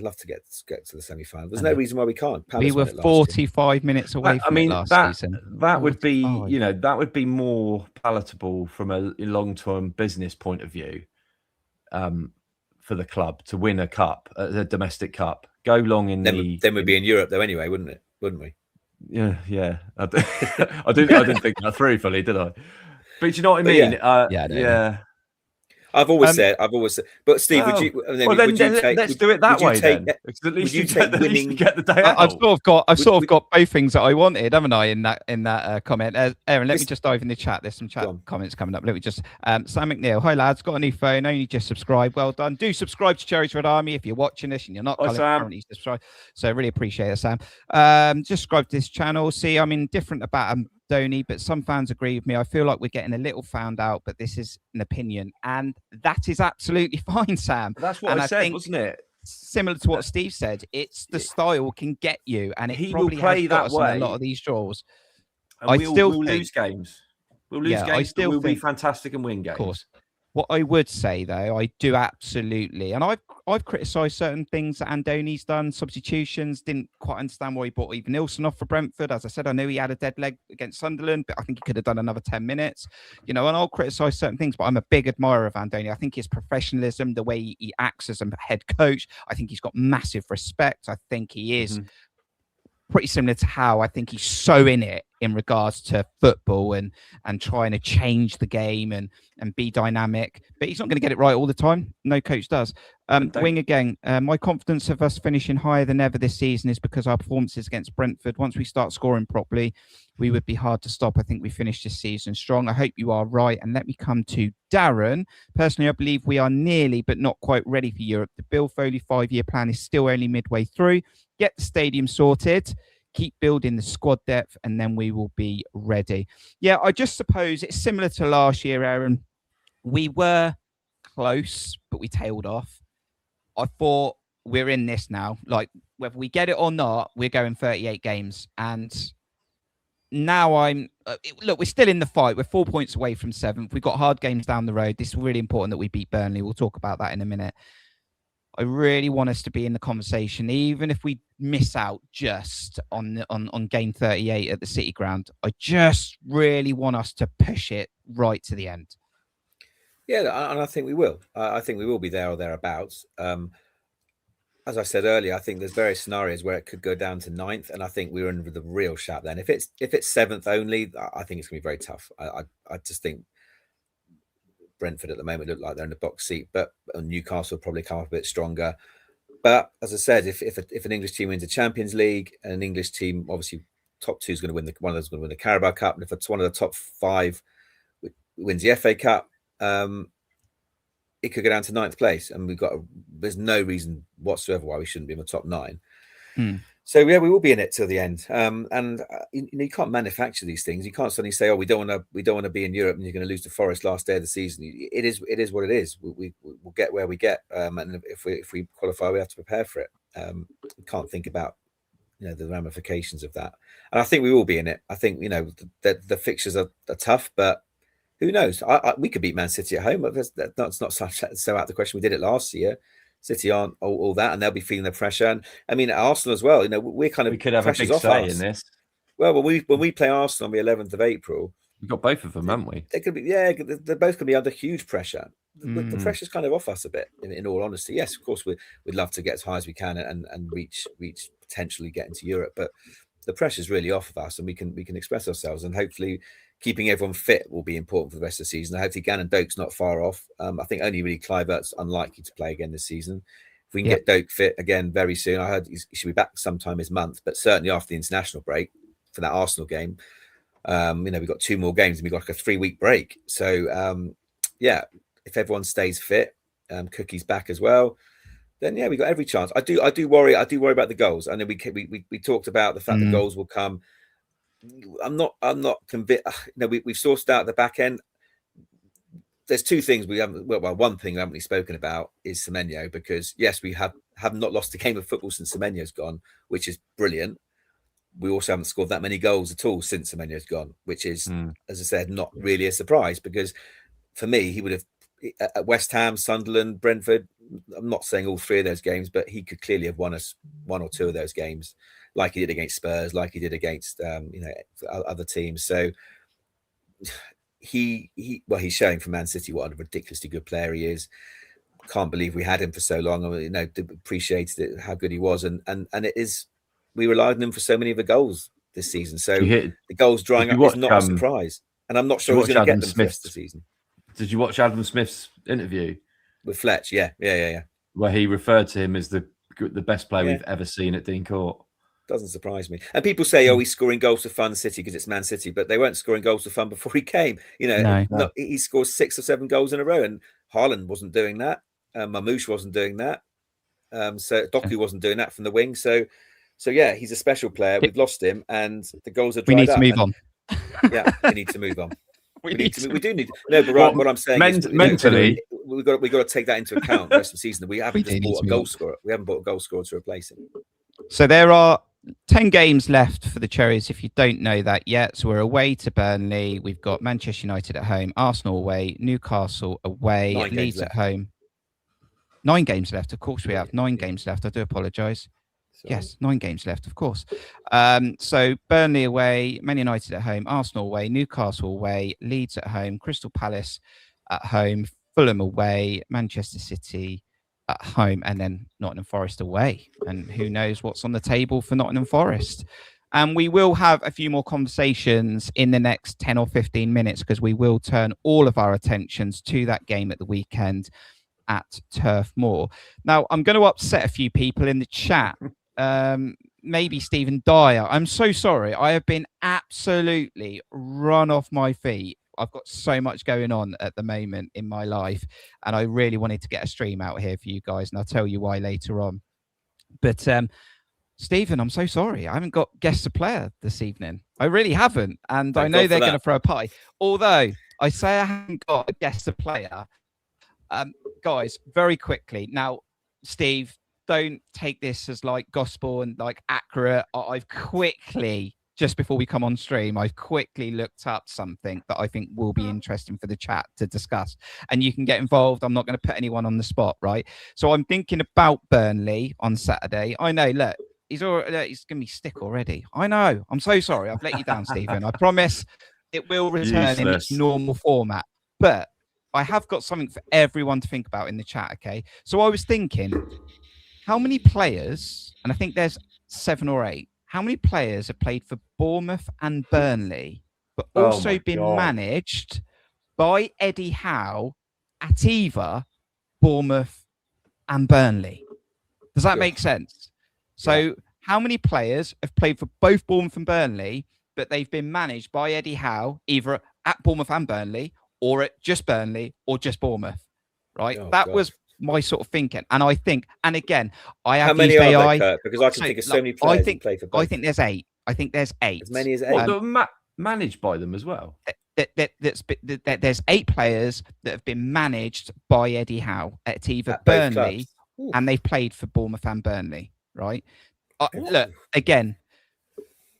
love to get to the semi-final. There's no reason why we can't. We were 45 minutes away from it last season. That would be, that would be more palatable from a long-term business point of view, for the club to win a cup, a domestic cup, go long in then we'd be in Europe though anyway, wouldn't we? Yeah. I didn't think that through fully, did I? But you know what I mean? Yeah. I've always said, but Steve, would you? Let's do it that way. Then. At least you get the day out. I've sort of got both things that I wanted, haven't I? In that comment, Aaron, let me just dive in the chat. There's some chat comments coming up. Let me just. Sam McNeil, hi lads, got a new phone. Only just subscribed. Well done. Do subscribe to Cherries Red Army if you're watching this and you're not currently subscribed. So I really appreciate it, Sam. Just subscribe to this channel. See, I'm indifferent about Donny, but some fans agree with me. I feel like we're getting a little found out, but this is an opinion, and that is absolutely fine, Sam. That's what I said, wasn't it? Similar to what Steve said, it's the style can get you, and he probably will play that way. A lot of these draws. We'll lose games. We'll lose games. We'll be fantastic and win games. Of course. What I would say, though, I do absolutely, and I've criticised certain things that Andoni's done, substitutions, didn't quite understand why he brought even Nilsson off for Brentford. As I said, I know he had a dead leg against Sunderland, but I think he could have done another 10 minutes, and I'll criticise certain things, but I'm a big admirer of Andoni. I think his professionalism, the way he acts as a head coach, I think he's got massive respect. I think he is pretty similar to how I think he's so in it in regards to football and trying to change the game and be dynamic, but he's not going to get it right all the time. No coach does. Wing again, my confidence of us finishing higher than ever this season is because our performances against Brentford, once we start scoring properly, we would be hard to stop. I think we finished this season strong. I hope you are right. And let me come to Darren. Personally, I believe we are nearly, but not quite ready for Europe. The Bill Foley 5-year plan is still only midway through. Get the stadium sorted. Keep building the squad depth, and then we will be ready. Yeah, I just suppose it's similar to last year, Aaron. We were close, but we tailed off. I thought we're in this now. Like, whether we get it or not, we're going 38 games. And now look, we're still in the fight. We're 4 points away from 7th. We've got hard games down the road. This is really important that we beat Burnley. We'll talk about that in a minute. I really want us to be in the conversation, even if we miss out just on game 38 at the City Ground. I just really want us to push it right to the end. Yeah, and I think we will. I think we will be there or thereabouts. As I said earlier, I think there's various scenarios where it could go down to 9th, and I think we're in with a real shout then. If it's 7th only, I think it's going to be very tough. I just think Brentford at the moment look like they're in the box seat, but Newcastle will probably come up a bit stronger. But as I said, if an English team wins the Champions League, and an English team, obviously top 2 is going to win one of those is going to win the Carabao Cup, and if it's one of the top 5 wins the FA Cup, it could go down to 9th place, and there's no reason whatsoever why we shouldn't be in the top 9. So yeah, we will be in it till the end. And you can't manufacture these things. You can't suddenly say, "Oh, we don't want to be in Europe," and you're going to lose to Forest last day of the season. It is what it is. We'll get where we get, and if we qualify, we have to prepare for it. We can't think about the ramifications of that. And I think we will be in it. I think the fixtures are tough, but who knows? We could beat Man City at home. That's not so out of the question. We did it last year. City aren't all that, and they'll be feeling the pressure. And I mean, at Arsenal as well. We could have a big say in this. Well, when we play Arsenal on the 11th of April, we've got both of them, haven't we? They could be, they're both going to be under huge pressure. The pressure's kind of off us a bit, in all honesty. Yes, of course, we'd love to get as high as we can and reach potentially get into Europe, but the pressure's really off of us, and we can express ourselves, and hopefully keeping everyone fit will be important for the rest of the season. Hopefully Gannon Doak's not far off. I think only really Kluivert's unlikely to play again this season. If we can get Doak fit again very soon, I heard he should be back sometime this month, but certainly after the international break for that Arsenal game. We've got 2 more games and we've got like a 3-week break. So if everyone stays fit, Cookie's back as well, then we got every chance. I do worry about the goals. I know we talked about the fact that goals will come. I'm not convinced. We've sorted out the back end. There's 2 things we haven't. Well, one thing we haven't really spoken about is Semenyo, because yes, we have not lost a game of football since Semenyo's gone, which is brilliant. We also haven't scored that many goals at all since Semenyo's gone, which is, as I said, not really a surprise, because for me, he would have at West Ham, Sunderland, Brentford. I'm not saying all 3 of those games, but he could clearly have won us 1 or 2 of those games, like he did against Spurs, like he did against other teams. So he's showing for Man City what a ridiculously good player he is. Can't believe we had him for so long. Appreciated it, how good he was, and it is. We relied on him for so many of the goals this season. So the goals drying up is not a surprise, and I'm not sure he's going to get them for the rest of the season. Did you watch Adam Smith's interview with Fletch? Yeah. Where he referred to him as the best player we've ever seen at Dean Court. Doesn't surprise me. And people say, "Oh, he's scoring goals for fun, City, because it's Man City," but they weren't scoring goals for fun before he came. No. He scored 6 or 7 goals in a row, and Haaland wasn't doing that. Mamouche wasn't doing that. So Doku wasn't doing that from the wing. So yeah, he's a special player. We've lost him, and the goals are dried up. We need to move on. Yeah, we need to move on. We do need. No, but what I'm saying is, mentally, we've got to take that into account the rest of the season. We haven't just bought a goal scorer. We haven't bought a goal scorer to replace him. So there are 10 games left for the Cherries, if you don't know that yet. So we're away to Burnley. We've got Manchester United at home, Arsenal away, Newcastle away, Leeds at home. 9 games left. Of course we have 9 games left. I do apologise. Yes, 9 games left, of course. So Burnley away, Man United at home, Arsenal away, Newcastle away, Leeds at home, Crystal Palace at home, Fulham away, Manchester City at home, and then Nottingham Forest away. And who knows what's on the table for Nottingham Forest. And we will have a few more conversations in the next 10 or 15 minutes, because we will turn all of our attentions to that game at the weekend at Turf Moor. Now, I'm going to upset a few people in the chat. Maybe Stephen Dyer. I'm so sorry. I have been absolutely run off my feet. I've got so much going on at the moment in my life, and I really wanted to get a stream out here for you guys, and I'll tell you why later on. But Stephen, I'm so sorry. I haven't got guest a player this evening. I really haven't, and I know they're going to throw a party. Although I say I haven't got a guest a player, guys, very quickly. Now, Steve, don't take this as like gospel and like accurate. I've quickly just before we come on stream, I quickly looked up something that I think will be interesting for the chat to discuss. And you can get involved. I'm not going to put anyone on the spot, right? So I'm thinking about Burnley on Saturday. I know, look, he's giving me stick already. I know. I'm so sorry. I've let you down, Stephen. I promise it will return in its normal format. But I have got something for everyone to think about in the chat, okay? So I was thinking, how many players, and I think there's 7 or 8, how many players have played for Bournemouth and Burnley, but also been managed by Eddie Howe at either Bournemouth and Burnley? Does that make sense? So how many players have played for both Bournemouth and Burnley, but they've been managed by Eddie Howe either at Bournemouth and Burnley, or at just Burnley, or just Bournemouth? Right? That was my sort of thinking. And I think, and again, I have used AI. How many are there, Kurt? Because I can think of so many players who play for both. I think there's 8. I think there's 8. As many as 8? What, managed by them as well? There's 8 players that have been managed by Eddie Howe at either Burnley, and they've played for Bournemouth and Burnley, right? Look, again,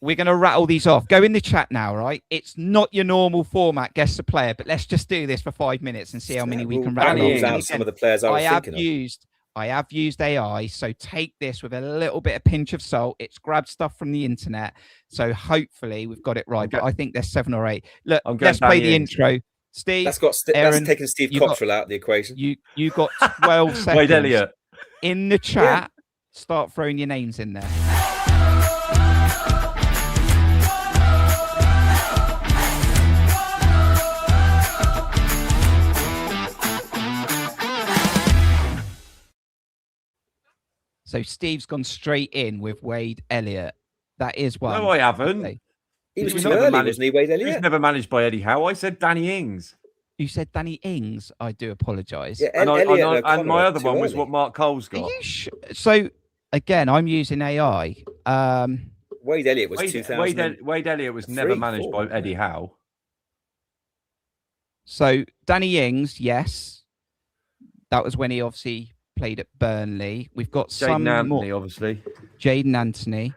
we're going to rattle these off. Go in the chat now, right? It's not your normal format, guess the player, but let's just do this for 5 minutes and see how many we can rattle off. Some of the players I have used AI, so take this with a little bit of pinch of salt. It's grabbed stuff from the internet, so hopefully we've got it right. But I think there's 7 or 8. Look, let's play the intro. Steve, that's taken Steve Cottrell out of the equation. You got 12 seconds. Wade Elliott in the chat. Start throwing your names in there. So Steve's gone straight in with Wade Elliott. That is one. No, I haven't. He was too early, wasn't he, Wade Elliott? He was never managed by Eddie Howe. I said Danny Ings. You said Danny Ings. I do apologise. Yeah, and my other one was what Mark Cole's got. So, again, I'm using AI. Wade Elliott was 2000. Wade Elliott was never managed by Eddie Howe. So, Danny Ings, yes. That was when he obviously played at Burnley. We've got Jaden Anthony, obviously. Jaden Anthony.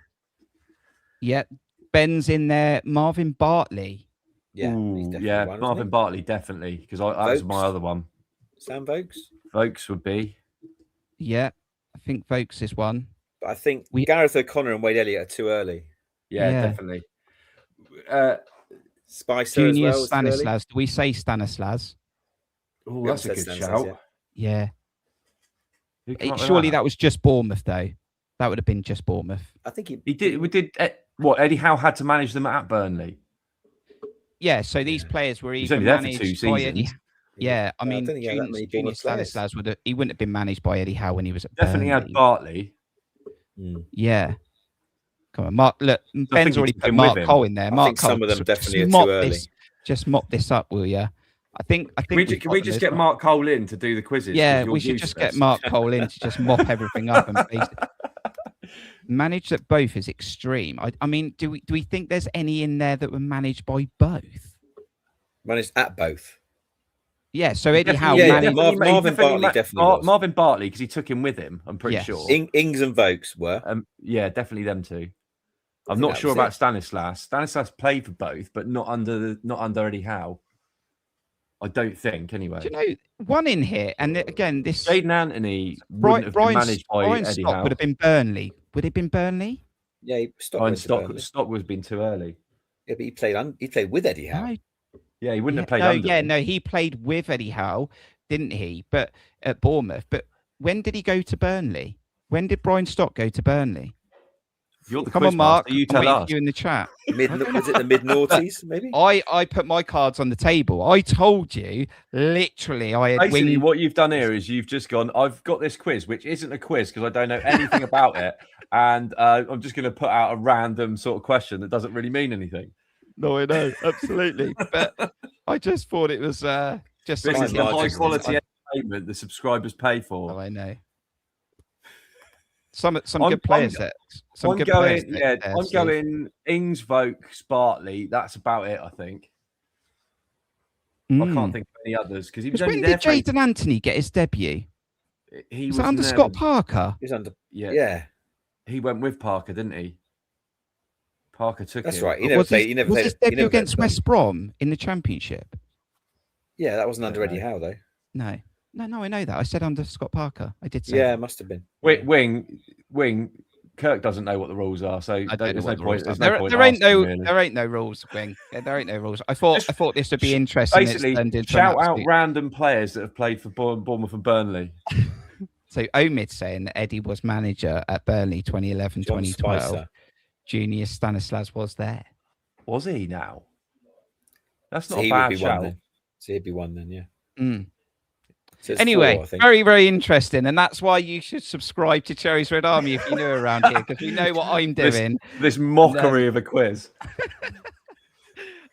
Yep. Ben's in there. Marvin Bartley. Yeah, one, Marvin Bartley, definitely, because that was my other one. Sam Vokes? Vokes would be. Yeah, I think Vokes is one. But I think Gareth O'Connor and Wade Elliott are too early. Yeah. Definitely. Spicer Junior as well. Stanislas. Do we say Stanislas? Oh, that's a good shout. Yeah. Surely that was just Bournemouth, though. That would have been just Bournemouth. I think he did. We did. What Eddie Howe had to manage them at Burnley. Yeah. So these players were either managed by Eddie. Yeah, I mean, Junior Stanislas he wouldn't have been managed by Eddie Howe when he was at Definitely Burnley. Had Bartley. Yeah. Come on, Mark. Look, Ben's already put Mark Cole in there. Mark Cole, some of them definitely are too early. Just mop this up, will you? I think. Can we just get Mark Cole in to do the quizzes? Yeah, we should just get Mark Cole in to just mop everything up and managed at both is extreme. I mean, do we think there's any in there that were managed by both? Managed at both. Yeah, so Eddie Howe managed. Marvin Bartley definitely was. Marvin Bartley, because he took him with him, I'm pretty sure. Ings and Vokes were. Yeah, definitely them two. I'm not sure about Stanislas. Stanislas played for both, but not under Eddie Howe. I don't think, anyway. Do you know, one in here, and again, this... Jaden Anthony wouldn't have been managed by Eddie Howe. Would have been Burnley. Would it have been Burnley? Yeah, Stock would have been too early. Yeah, but he played with Eddie Howe. No. Yeah, he wouldn't have played under him. No, he played with Eddie Howe, didn't he? But at Bournemouth. But when did he go to Burnley? When did Brian Stock go to Burnley? You're the Come on, Mark. You tell us. You in the chat. Was it the mid-noughties, maybe? I put my cards on the table. I told you, literally, I had basically what you've done here is you've just gone, I've got this quiz, which isn't a quiz because I don't know anything about it. And I'm just going to put out a random sort of question that doesn't really mean anything. No, I know. Absolutely. But I just thought it was just this is the high quality entertainment the subscribers pay for. Oh, I know. Some good players there. I'm going Ings, Vokes, Bartley. That's about it, I think. I can't think of any others because he was only there. When did Jaden Anthony get his debut? He was under Scott Parker. He was under. Yeah. He went with Parker, didn't he? Parker took That's him. right. He never played. Was his debut against West Brom in the Championship? Yeah, that wasn't under Eddie Howe though. No, I know that. I said under Scott Parker. I did say. Yeah, that. it must have been. Wing. Kirk doesn't know what the rules are, so there's no point. There ain't no rules, Wing. There ain't no rules. I thought this would be interesting. Basically, shout out random players that have played for Bournemouth and Burnley. So Omid's saying that Eddie was manager at Burnley 2011, 2012. Junior Stanislas was there. Was he now? That's not a bad shout. So he'd be one then, yeah. Mm. So anyway, very, very interesting. And that's why you should subscribe to Cherries Red Army if you're new around here, because we know what I'm doing. This mockery of a quiz.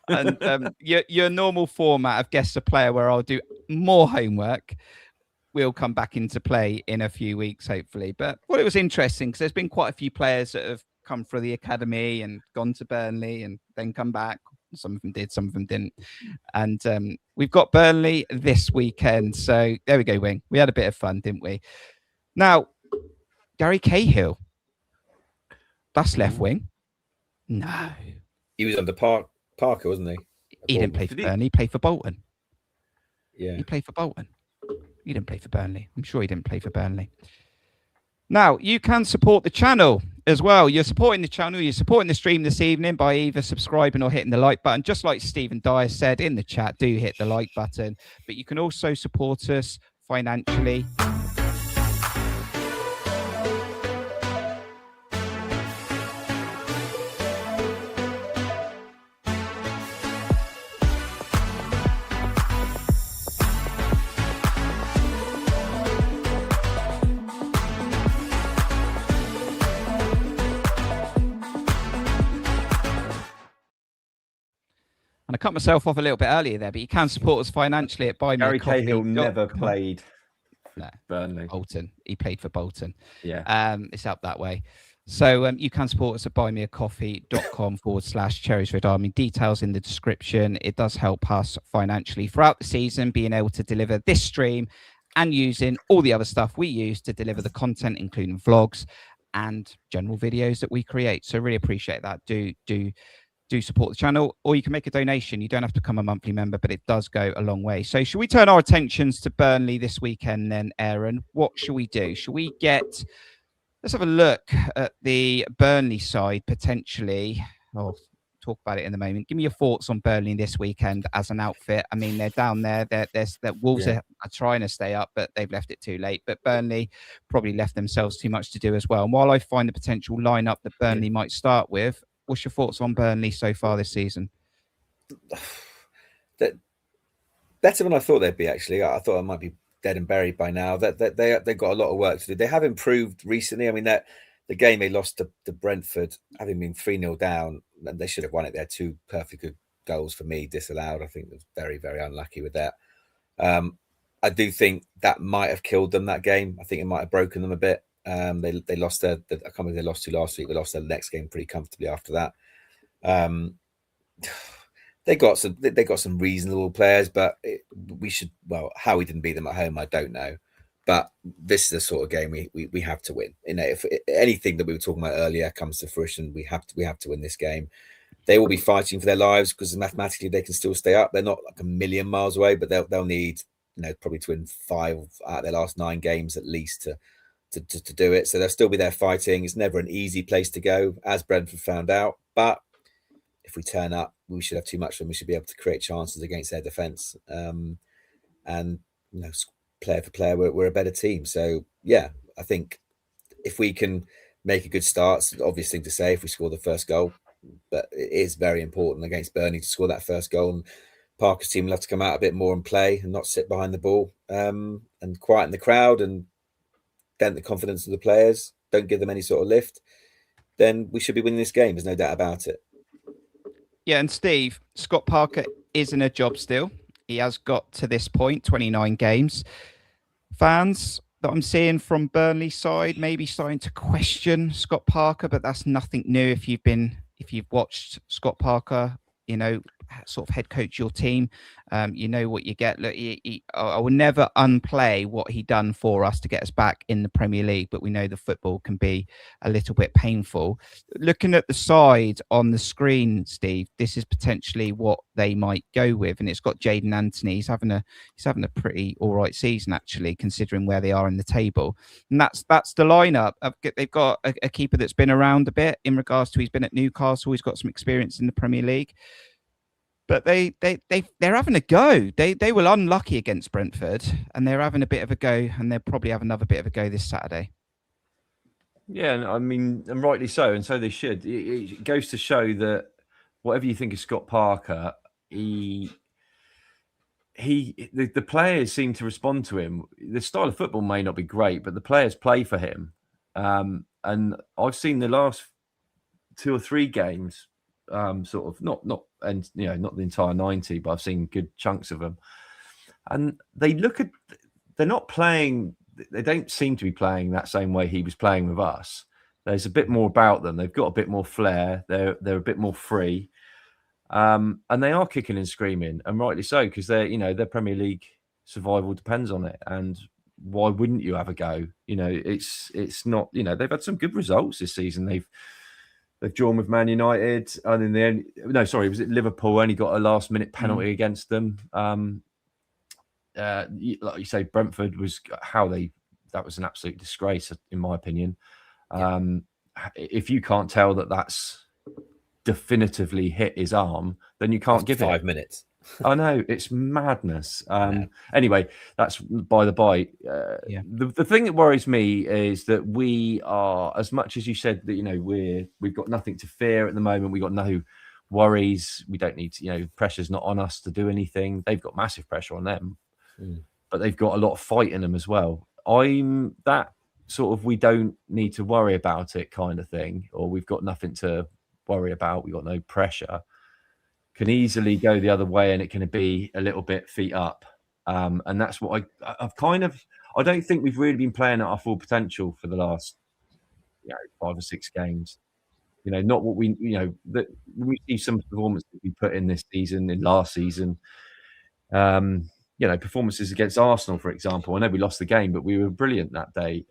And your normal format of guess a player where I'll do more homework will come back into play in a few weeks, hopefully. But it was interesting because there's been quite a few players that have come through the academy and gone to Burnley and then come back. Some of them did, some of them didn't. And we've got Burnley this weekend. So there we go, Wing. We had a bit of fun, didn't we? Now, Gary Cahill. That's left wing. No. He was under Parker, wasn't he? He didn't play for Burnley. He played for Bolton. Yeah. He played for Bolton. He didn't play for Burnley. I'm sure he didn't play for Burnley. Now, you can support the channel as well. You're supporting the channel. You're supporting the stream this evening by either subscribing or hitting the like button. Just like Stephen Dyer said in the chat, do hit the like button. But you can also support us financially. And I cut myself off a little bit earlier there, but you can support us financially at Buy Me Gary a Coffee. Cahill never played for Burnley. Bolton. He played for Bolton. Yeah. It's up that way. So you can support us at buymeacoffee.com/Cherries Red Army. Details in the description. It does help us financially throughout the season, being able to deliver this stream and using all the other stuff we use to deliver the content, including vlogs and general videos that we create. So really appreciate that. Do support the channel, or you can make a donation. You don't have to become a monthly member, but it does go a long way. So should we turn our attentions to Burnley this weekend then, Aaron? What should we do? Should we let's have a look at the Burnley side potentially. I'll talk about it in a moment. Give me your thoughts on Burnley this weekend as an outfit. I mean, they're down there. Wolves are trying to stay up, but they've left it too late. But Burnley probably left themselves too much to do as well. And while I find the potential lineup that Burnley might start with, what's your thoughts on Burnley so far this season? Better than I thought they'd be, actually. I thought I might be dead and buried by now. They've got a lot of work to do. They have improved recently. I mean, the game they lost to Brentford, having been 3-0 down, and they should have won it. They're two perfect good goals for me disallowed. I think it was very, very unlucky with that. I do think that might have killed them, that game. I think it might have broken them a bit. They lost I can't remember they lost to last week. They lost their next game pretty comfortably after that. They got some reasonable players, but how we didn't beat them at home, I don't know. But this is the sort of game we have to win. You know, if anything that we were talking about earlier comes to fruition, we have to win this game. They will be fighting for their lives because mathematically they can still stay up. They're not like a million miles away, but they'll need, probably to win 5 out of their last 9 games at least to do it. So they'll still be there fighting. It's never an easy place to go, as Brentford found out. But if we turn up, we should have too much fun. We should be able to create chances against their defence. And player for player, we're a better team. So yeah, I think if we can make a good start, it's an obvious thing to say if we score the first goal, but it is very important against Burnley to score that first goal. And Parker's team will have to come out a bit more and play and not sit behind the ball, and quieten the crowd and dent the confidence of the players, don't give them any sort of lift, then we should be winning this game. There's no doubt about it. Yeah, and Steve, Scott Parker is in a job still. He has got to this point, 29 games. Fans that I'm seeing from Burnley side maybe starting to question Scott Parker, but that's nothing new if you've watched Scott Parker, sort of head coach your team. You know what you get. Look, I will never unplay what he done for us to get us back in the Premier League, but we know the football can be a little bit painful. Looking at the side on the screen, Steve, this is potentially what they might go with, and it's got Jaden Anthony. He's having a pretty all right season, actually, considering where they are in the table. And that's the lineup. They've got a keeper that's been around a bit in regards to he's been at Newcastle. He's got some experience in the Premier League. But they're having a go. They were unlucky against Brentford, and they're having a bit of a go, and they'll probably have another bit of a go this Saturday. Yeah, I mean, and rightly so, and so they should. It goes to show that whatever you think of Scott Parker, the players seem to respond to him. The style of football may not be great, but the players play for him. And I've seen the last 2 or 3 games, sort of not the entire 90, but I've seen good chunks of them. And they're not playing. They don't seem to be playing that same way he was playing with us. There's a bit more about them. They've got a bit more flair. They're a bit more free. And they are kicking and screaming, and rightly so, because their Premier League survival depends on it. And why wouldn't you have a go? It's not. They've had some good results this season. They've drawn with Man United, and in the end, was it Liverpool? Only got a last minute penalty against them. Like you say, Brentford that was an absolute disgrace, in my opinion. If you can't tell that's definitively hit his arm, then you can't give 5 minutes. I know, it's madness. Anyway, that's by the by. The thing that worries me is that we are, as much as you said that we've got nothing to fear at the moment. We've got no worries. We don't need to. Pressure's not on us to do anything. They've got massive pressure on them, but they've got a lot of fight in them as well. I'm that sort of we don't need to worry about it kind of thing, or we've got nothing to worry about. We've got no pressure. Can easily go the other way, and it can be a little bit feet up. And that's what I've I don't think we've really been playing at our full potential for the last 5 or 6 games. Not what we that when we see some performances we put in this season, in last season. Performances against Arsenal, for example. I know we lost the game, but we were brilliant that day.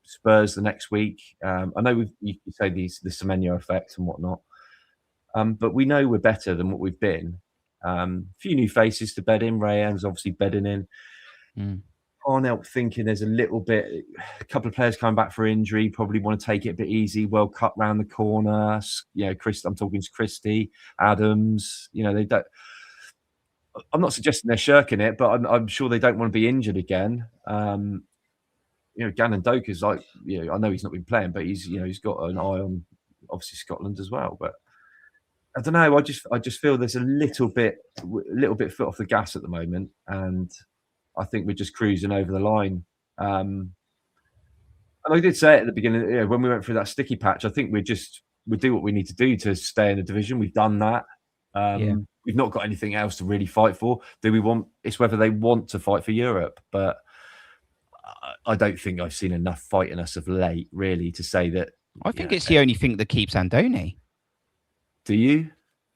Spurs the next week. I know you say the Semenyo effect and whatnot. But we know we're better than what we've been. A few new faces to bed in. Rayan's obviously bedding in. Can't help thinking there's a couple of players coming back for injury, probably want to take it a bit easy. World Cup round the corner. I'm talking to Christie, Adams. They don't. I'm not suggesting they're shirking it, but I'm sure they don't want to be injured again. Gannon Doka's I know he's not been playing, but he's got an eye on obviously Scotland as well. But I don't know. I just feel there's a little bit foot off the gas at the moment, and I think we're just cruising over the line. And I did say it at the beginning when we went through that sticky patch. I think we do what we need to do to stay in the division. We've done that. We've not got anything else to really fight for. It's whether they want to fight for Europe, but I don't think I've seen enough fight in us of late, really, to say that. I think it's the only thing that keeps Andoni. Do you?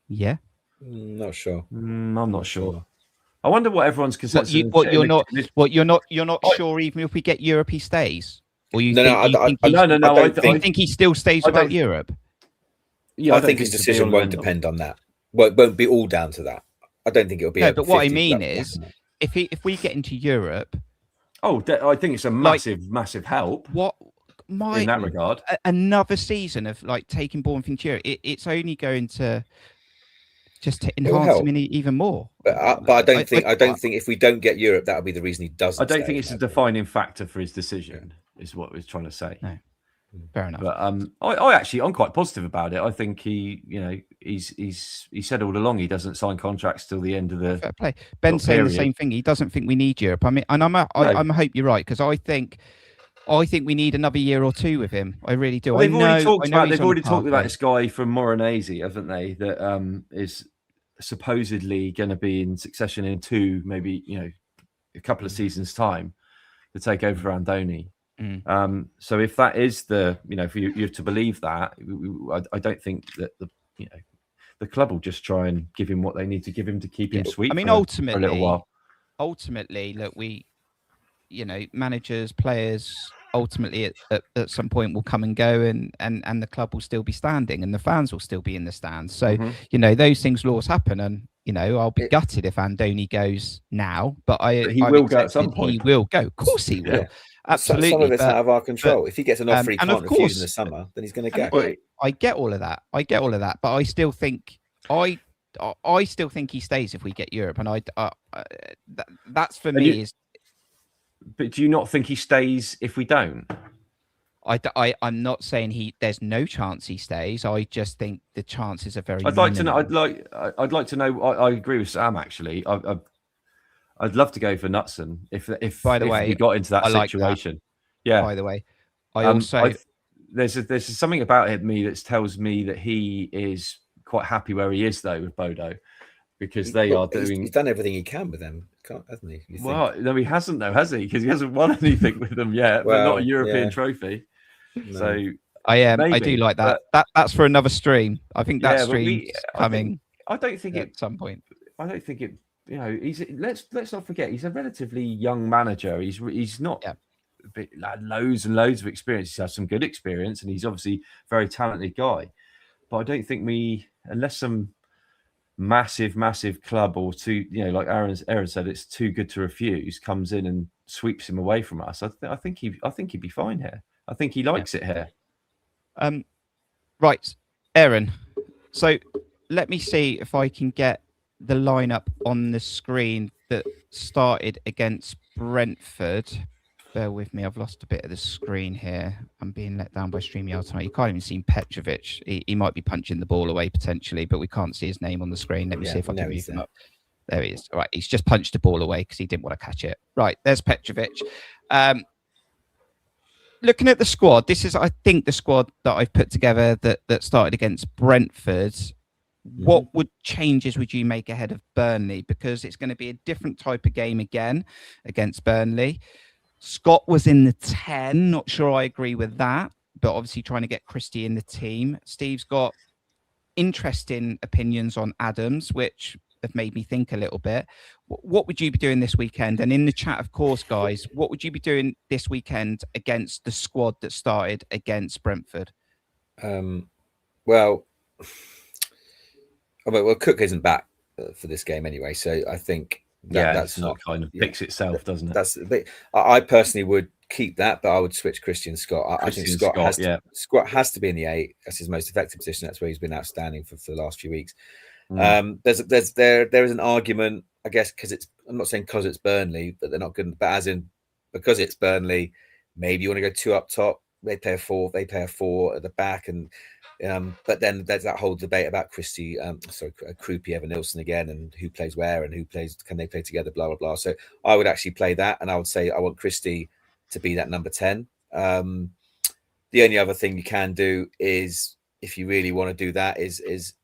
Yeah. Not sure. I'm not sure. I wonder what everyone's consensus. You're not sure even if we get Europe he stays, or you think he still stays without Europe? Yeah, I think his decision won't depend on that. Well, it won't be all down to that. I don't think it'll be. No, but what I mean is, if we get into Europe, I think it's a massive help. In that regard, another season of taking Bournemouth into Europe, it's only going to just enhance him even more. But I don't think if we don't get Europe, that'll be the reason he doesn't. I don't think it's a defining factor for his decision. Is what we're trying to say. No. Fair enough. But I'm quite positive about it. I think he said all along he doesn't sign contracts till the end of the. Fair play. Ben's saying the same thing. He doesn't think we need Europe. I mean, and I hope you're right, because I think we need another year or 2 with him. I really do. Well, they've already talked about this guy from Moronese, haven't they? That is supposedly going to be in succession in 2, maybe a couple of seasons' time to take over for Andoni. So if that is if you're to believe that, I don't think that the club will just try and give him what they need to give him to keep him sweet. I mean, for ultimately, a little while. Ultimately, look, managers, players, ultimately at some point will come and go, and the club will still be standing, and the fans will still be in the stands. So those things will always happen, and I'll be gutted if Andoni goes now, but he will go at some point. He will go. Of course, he will. Yeah. Absolutely. Some of it's out of our control. If he gets an offer he and can't of course, refuse in the summer, then he's going to go. I get all of that. But I still think I still think he stays if we get Europe, and that's for me. But do you not think he stays if we don't? I'm not saying there's no chance he stays. I just think the chances are very. I'd like to know. I'd like to know. I agree with Sam actually. I'd love to go for Knutson if By the way, we got into that situation. Like that. Yeah. By the way, I also there's something about me that tells me that he is quite happy where he is though with Bodo, because he's done everything he can with them, hasn't he? Well, no, he hasn't though, has he? Because he hasn't won anything with them yet, but not a European trophy. No. So I do like that. That's for another stream. I think that stream's coming. I don't think at some point. I don't think it. He's let's not forget he's a relatively young manager. He's not loads and loads of experience. He's had some good experience, and he's obviously a very talented guy. But I don't think unless some massive club or two, like Aaron said, it's too good to refuse, comes in and sweeps him away from us. I think he'd be fine here. I think he likes it here. Right, Aaron. So let me see if I can get the lineup on the screen that started against Brentford. Bear with me, I've lost a bit of the screen here. I'm being let down by StreamYard tonight. You can't even see Petrovic. He might be punching the ball away potentially, but we can't see his name on the screen. Let me see if I can move him up. There he is. All right, he's just punched the ball away because he didn't want to catch it. Right, there's Petrovic. Looking at the squad, this is, I think, the squad that I've put together that started against Brentford. What changes would you make ahead of Burnley? Because it's going to be a different type of game again against Burnley. Scott was in the 10. Not sure I agree with that, but obviously trying to get Christie in the team. Steve's got interesting opinions on Adams, which have made me think a little bit. What would you be doing this weekend? And in the chat, of course, guys, what would you be doing this weekend against the squad that started against Brentford? Well, Cook isn't back for this game anyway, so I think that's not kind of picks itself, doesn't it? That's a bit. I personally would keep that, but I would switch Christian Scott. I think Scott has to be in the 8. That's his most effective position. That's where he's been outstanding for the last few weeks. There is an argument, I guess, I'm not saying because it's Burnley, but they're not good, but as in because it's Burnley, maybe you want to go 2 up top. They play a 4 at the back, and but then there's that whole debate about Christie, Krupi, Evan Nilsson again, and who plays where and can they play together, blah blah blah. So I would actually play that, and I would say I want Christie to be that number 10. The only other thing you can do is, if you really want to do that, is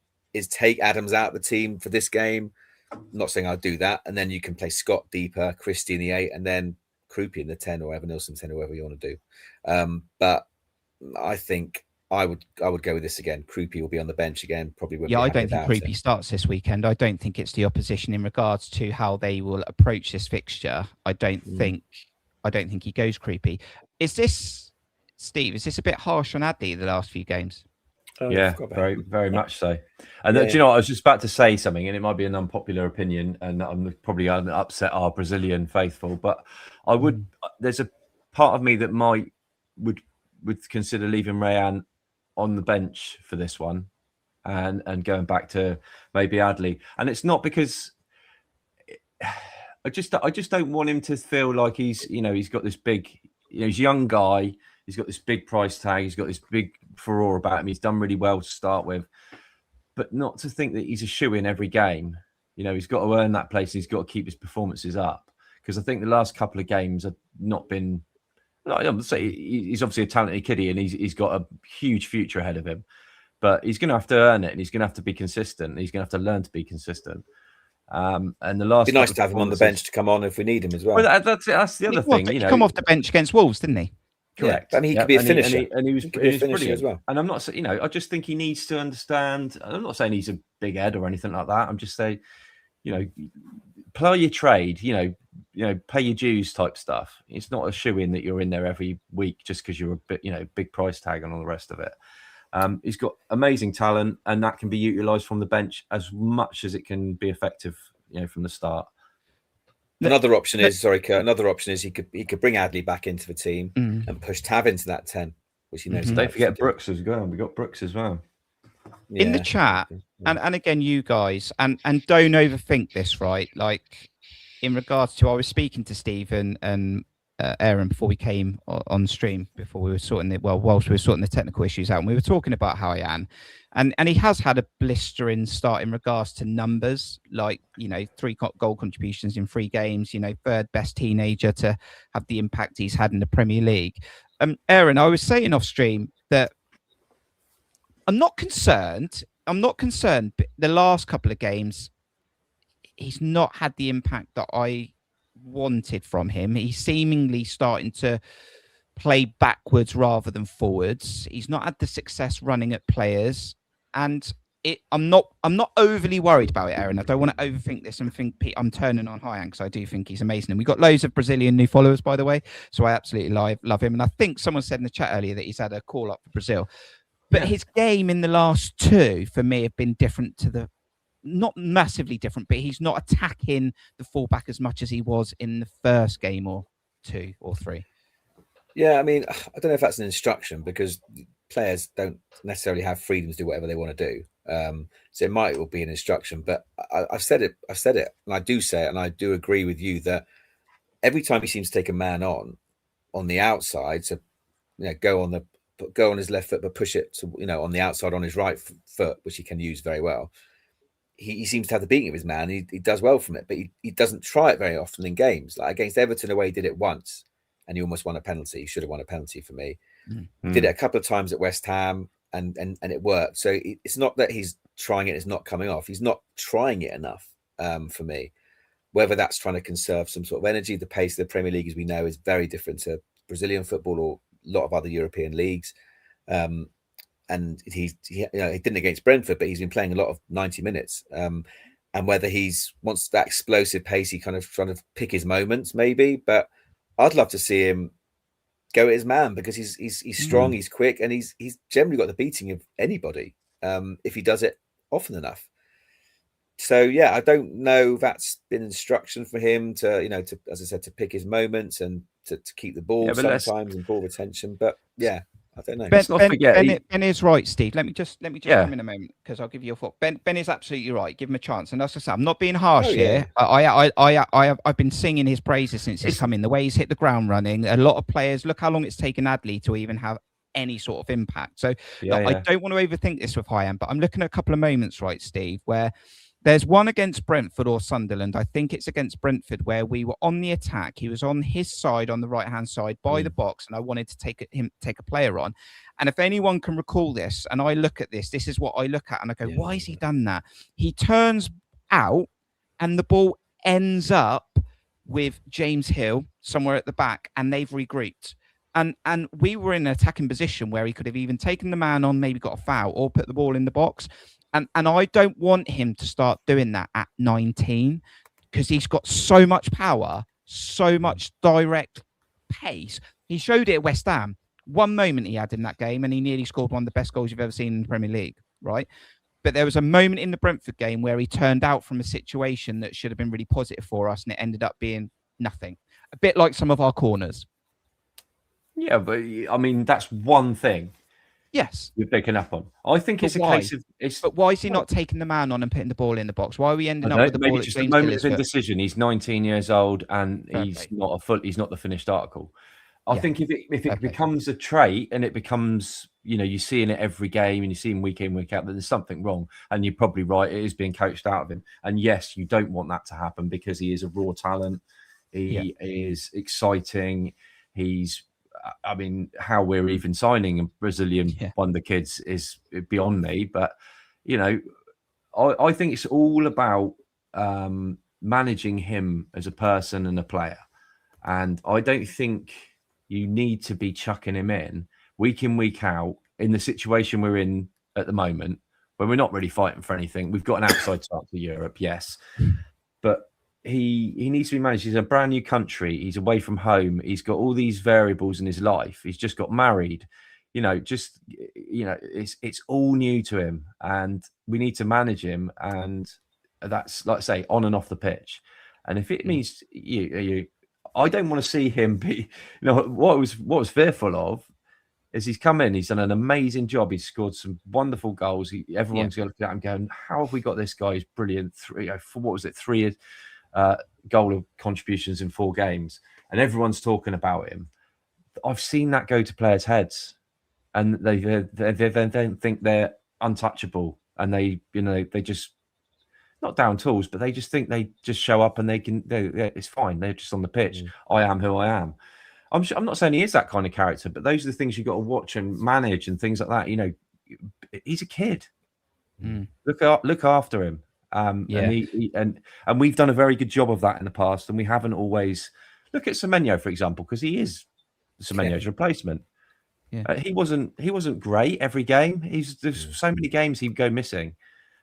take Adams out of the team for this game. I'm not saying I'll do that, and then you can play Scott deeper, Christie in the 8, and then Krupi in the 10, or Evan Nilsson 10, or whatever you want to do. But I think I would go with this again. Krupi will be on the bench again, probably. I don't think Krupi starts this weekend. I don't think it's the opposition in regards to how they will approach this fixture. I don't think he goes Krupi. Is this, Steve? Is this a bit harsh on Adley the last few games? Yeah, very much so. And do you know what? I was just about to say something, and it might be an unpopular opinion, and I'm probably going to upset our Brazilian faithful, but I would. There's a part of me that would consider leaving Rayan on the bench for this one, and going back to maybe Adley. And it's not because I just don't want him to feel like he's got this big, he's a young guy. He's got this big price tag. He's got this big furore about him. He's done really well to start with, but not to think that he's a shoo-in every game. He's got to earn that place. He's got to keep his performances up, because I think the last couple of games have not been. I would say he's obviously a talented kiddie, and he's got a huge future ahead of him, but he's going to have to earn it, and he's going to have to be consistent. He's going to have to learn to be consistent. And the last, it'd be nice to have him on the bench to come on if we need him as well. That's the other thing. He come off the bench against Wolves, didn't he? Correct. Yeah, I mean, he could be a finisher, and he was brilliant as well. And I'm not, I just think he needs to understand. I'm not saying he's a big head or anything like that. I'm just saying, play your trade. Pay your dues type stuff. It's not a shoe in that you're in there every week just because you're a bit, big price tag and all the rest of it. He's got amazing talent, and that can be utilised from the bench as much as it can be effective, from the start. Another option is, sorry, Kurt. Another option is he could bring Adley back into the team and push Tav into that 10, which he knows. Don't forget Brooks as well. We got Brooks as well. In the chat, and again, you guys, and don't overthink this, right? Like, in regards to, I was speaking to Stephen and Aaron before we came on stream, before we were sorting it. Well, whilst we were sorting the technical issues out, and we were talking about Hyan, and he has had a blistering start in regards to numbers, like 3 goal contributions in 3 games. Third best teenager to have the impact he's had in the Premier League. Aaron, I was saying off stream that I'm not concerned. But the last couple of games, he's not had the impact that I wanted from him. He's seemingly starting to play backwards rather than forwards. He's not had the success running at players, and I'm not overly worried about it, Aaron. I don't want to overthink this and think I'm turning on Hyan, because I do think he's amazing. And we've got loads of Brazilian new followers, by the way, so I absolutely love him. And I think someone said in the chat earlier that he's had a call up for Brazil. But his game in the last 2, for me, have been different to not massively different, but he's not attacking the fullback as much as he was in the first game or 2 or 3. Yeah, I mean, I don't know if that's an instruction, because players don't necessarily have freedom to do whatever they want to do. So it might well be an instruction, but I've said it, and I do say it, and I do agree with you that every time he seems to take a man on the outside, so go on his left foot, but push it to on the outside on his right foot, which he can use very well. He seems to have the beating of his man. He does well from it, but he doesn't try it very often in games. Like against Everton away, he did it once, and he almost won a penalty. He should have won a penalty for me. Did it a couple of times at West Ham, and it worked. So it's not that he's trying it, it's not coming off. He's not trying it enough for me. Whether that's trying to conserve some sort of energy, the pace of the Premier League, as we know, is very different to Brazilian football or a lot of other European leagues. And he didn't against Brentford, but he's been playing a lot of 90 minutes. And whether wants that explosive pace, he kind of trying to pick his moments, maybe. But I'd love to see him go at his man, because he's strong, he's quick, and he's generally got the beating of anybody if he does it often enough. So yeah, I don't know if that's been instruction for him to as I said, to pick his moments and to keep the ball sometimes and ball retention. But yeah, I don't know. Ben is right, Steve. Let me just come in a moment, because I'll give you a thought. Ben is absolutely right. Give him a chance. And as I said, I'm not being harsh here. I've been singing his praises since he's come in. The way he's hit the ground running. A lot of players, look how long it's taken Adley to even have any sort of impact. So I don't want to overthink this with Hyan, but I'm looking at a couple of moments, right, Steve, where there's one against Brentford or Sunderland. I think it's against Brentford, where we were on the attack. He was on his side, on the right-hand side by the box, and I wanted to take a player on. And if anyone can recall this, and I look at this is what I look at, and I go, why has he done that? He turns out, and the ball ends up with James Hill somewhere at the back, and they've regrouped. And we were in an attacking position where he could have even taken the man on, maybe got a foul, or put the ball in the box. And I don't want him to start doing that at 19, because he's got so much power, so much direct pace. He showed it at West Ham. One moment he had in that game, and he nearly scored one of the best goals you've ever seen in the Premier League, right? But there was a moment in the Brentford game where he turned out from a situation that should have been really positive for us, and it ended up being nothing. A bit like some of our corners. Yeah, but I mean, that's one thing. Yes, you're picking up on. I think it's a case of. But why is he not taking the man on and putting the ball in the box? Why are we ending up with the ball? Maybe just a moment of indecision. He's 19 years old, and he's not the finished article. I think if it becomes a trait, and it becomes, you're seeing it every game, and you see him week in, week out, that there's something wrong, and you're probably right. It is being coached out of him, and yes, you don't want that to happen, because he is a raw talent. He is exciting. I mean, how we're even signing a Brazilian wonder kids is beyond me. But, I think it's all about managing him as a person and a player. And I don't think, you need to be chucking him in week out in the situation we're in at the moment, when we're not really fighting for anything. We've got an outside start to Europe, yes, but he needs to be managed. He's a brand new country. He's away from home. He's got all these variables in his life. He's just got married. It's all new to him, and we need to manage him. And that's, like I say, on and off the pitch. And if it means I don't want to see him be, what I was fearful of is he's come in, he's done an amazing job. He's scored some wonderful goals. Everyone's going to look at him going, how have we got this guy? He's brilliant. Three goal contributions in 4 games, and everyone's talking about him. I've seen that go to players' heads, and they then think they're untouchable, and they just, not down tools, but they just think they just show up and it's fine. They're just on the pitch. I am who I am. I'm not saying he is that kind of character, but those are the things you've got to watch and manage and things like that. He's a kid. Look after him. And we've done a very good job of that in the past, and we haven't always. Look at Semenyo, for example, because he is Semenyo's replacement. Yeah. He wasn't great every game. There's so many games he'd go missing,